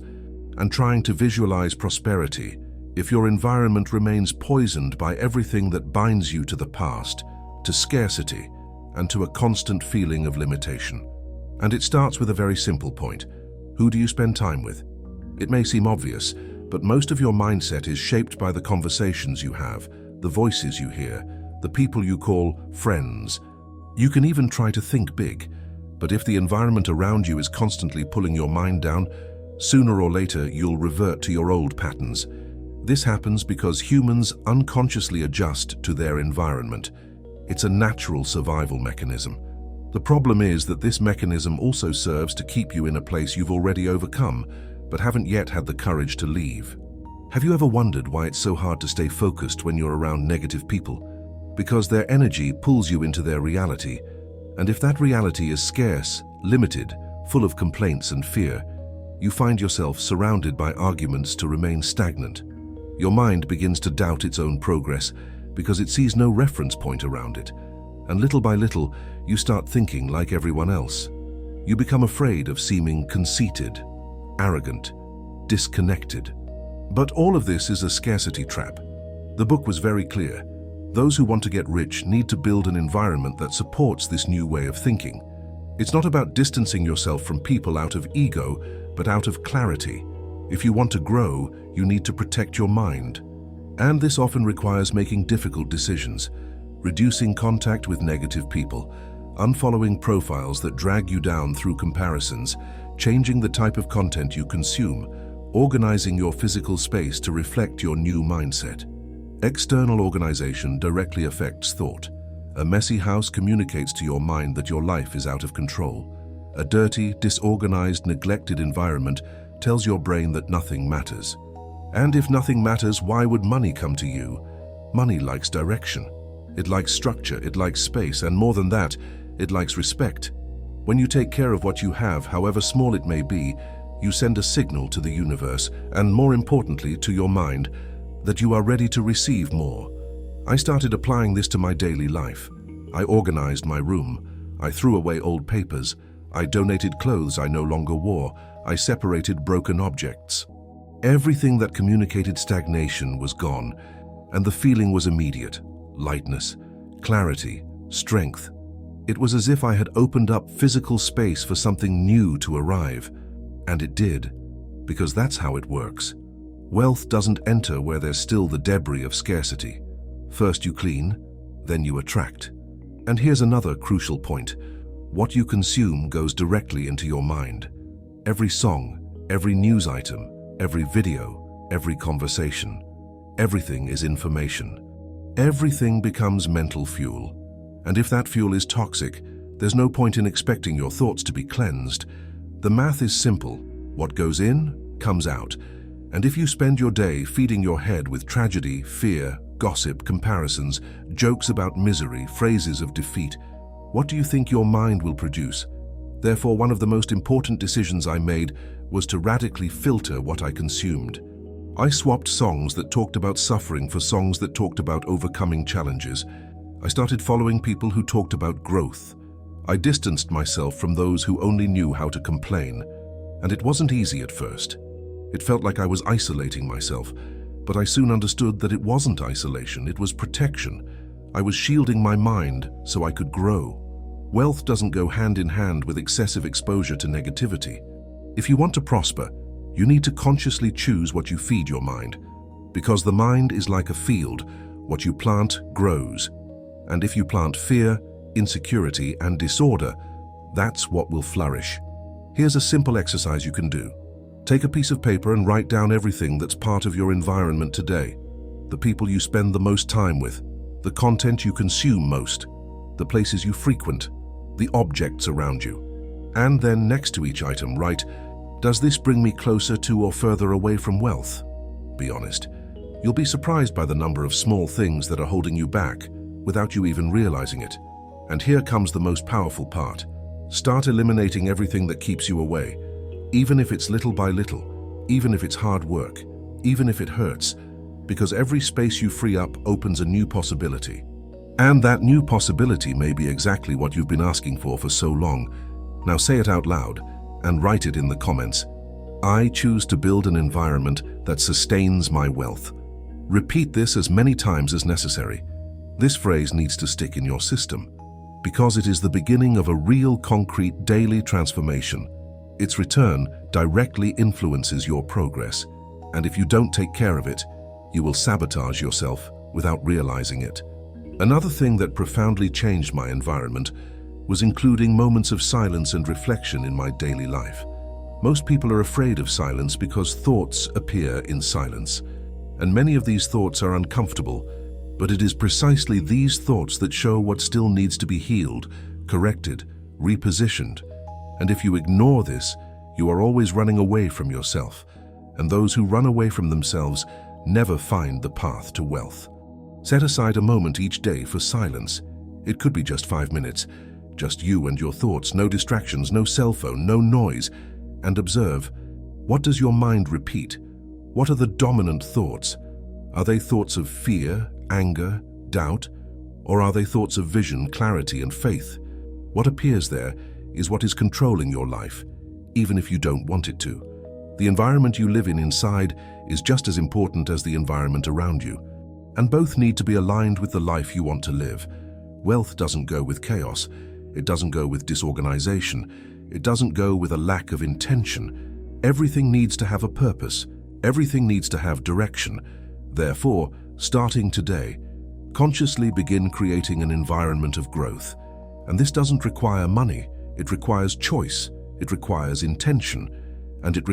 and trying to visualize prosperity if your environment remains poisoned by everything that binds you to the past, to scarcity, and to a constant feeling of limitation. And it starts with a very simple point. Who do you spend time with? It may seem obvious, but most of your mindset is shaped by the conversations you have, the voices you hear, the people you call friends. You can even try to think big, but if the environment around you is constantly pulling your mind down, sooner or later you'll revert to your old patterns. This happens because humans unconsciously adjust to their environment. It's a natural survival mechanism. The problem is that this mechanism also serves to keep you in a place you've already overcome, but haven't yet had the courage to leave. Have you ever wondered why it's so hard to stay focused when you're around negative people? Because their energy pulls you into their reality, and if that reality is scarce, limited, full of complaints and fear, you find yourself surrounded by arguments to remain stagnant. Your mind begins to doubt its own progress because it sees no reference point around it, and little by little, you start thinking like everyone else. You become afraid of seeming conceited, arrogant, disconnected. But all of this is a scarcity trap. The book was very clear. Those who want to get rich need to build an environment that supports this new way of thinking. It's not about distancing yourself from people out of ego, but out of clarity. If you want to grow, you need to protect your mind. And this often requires making difficult decisions, reducing contact with negative people, unfollowing profiles that drag you down through comparisons, changing the type of content you consume, organizing your physical space to reflect your new mindset. External organization directly affects thought. A messy house communicates to your mind that your life is out of control. A dirty, disorganized, neglected environment tells your brain that nothing matters. And if nothing matters, why would money come to you? Money likes direction. It likes structure, it likes space, and more than that, it likes respect. When you take care of what you have, however small it may be, you send a signal to the universe, and more importantly, to your mind, that you are ready to receive more. I started applying this to my daily life. I organized my room. I threw away old papers. I donated clothes I no longer wore. I separated broken objects. Everything that communicated stagnation was gone, and the feeling was immediate. Lightness, clarity, strength. It was as if I had opened up physical space for something new to arrive. And it did, because that's how it works. Wealth doesn't enter where there's still the debris of scarcity. First you clean, then you attract. And here's another crucial point. What you consume goes directly into your mind. Every song, every news item, every video, every conversation. Everything is information. Everything becomes mental fuel. And if that fuel is toxic, there's no point in expecting your thoughts to be cleansed. The math is simple. What goes in, comes out. And if you spend your day feeding your head with tragedy, fear, gossip, comparisons, jokes about misery, phrases of defeat, what do you think your mind will produce? Therefore, one of the most important decisions I made was to radically filter what I consumed. I swapped songs that talked about suffering for songs that talked about overcoming challenges. I started following people who talked about growth. I distanced myself from those who only knew how to complain. And it wasn't easy at first. It felt like I was isolating myself, but I soon understood that it wasn't isolation, it was protection. I was shielding my mind so I could grow. Wealth doesn't go hand in hand with excessive exposure to negativity. If you want to prosper, you need to consciously choose what you feed your mind, because the mind is like a field. What you plant grows. And if you plant fear, insecurity, and disorder, that's what will flourish. Here's a simple exercise you can do. Take a piece of paper and write down everything that's part of your environment today. The people you spend the most time with, the content you consume most, the places you frequent, the objects around you. And then next to each item, write, does this bring me closer to or further away from wealth? Be honest. You'll be surprised by the number of small things that are holding you back without you even realizing it. And here comes the most powerful part. Start eliminating everything that keeps you away, even if it's little by little, even if it's hard work, even if it hurts, because every space you free up opens a new possibility. And that new possibility may be exactly what you've been asking for so long. Now say it out loud and write it in the comments. I choose to build an environment that sustains my wealth. Repeat this as many times as necessary. This phrase needs to stick in your system because it is the beginning of a real concrete daily transformation. Its return directly influences your progress, and if you don't take care of it, you will sabotage yourself without realizing it. Another thing that profoundly changed my environment was including moments of silence and reflection in my daily life. Most people are afraid of silence because thoughts appear in silence, and many of these thoughts are uncomfortable, but it is precisely these thoughts that show what still needs to be healed, corrected, repositioned. And if you ignore this, you are always running away from yourself, and those who run away from themselves never find the path to wealth. Set aside a moment each day for silence. It could be just 5 minutes, just you and your thoughts, no distractions, no cell phone, no noise, and observe, what does your mind repeat? What are the dominant thoughts? Are they thoughts of fear, anger, doubt, or are they thoughts of vision, clarity, and faith? What appears there is what is controlling your life, even if you don't want it to. The environment you live in inside is just as important as the environment around you, and both need to be aligned with the life you want to live. Wealth doesn't go with chaos. It doesn't go with disorganization. It doesn't go with a lack of intention. Everything needs to have a purpose. Everything needs to have direction. Therefore, starting today, consciously begin creating an environment of growth. And this doesn't require money. It requires choice. It requires intention. And it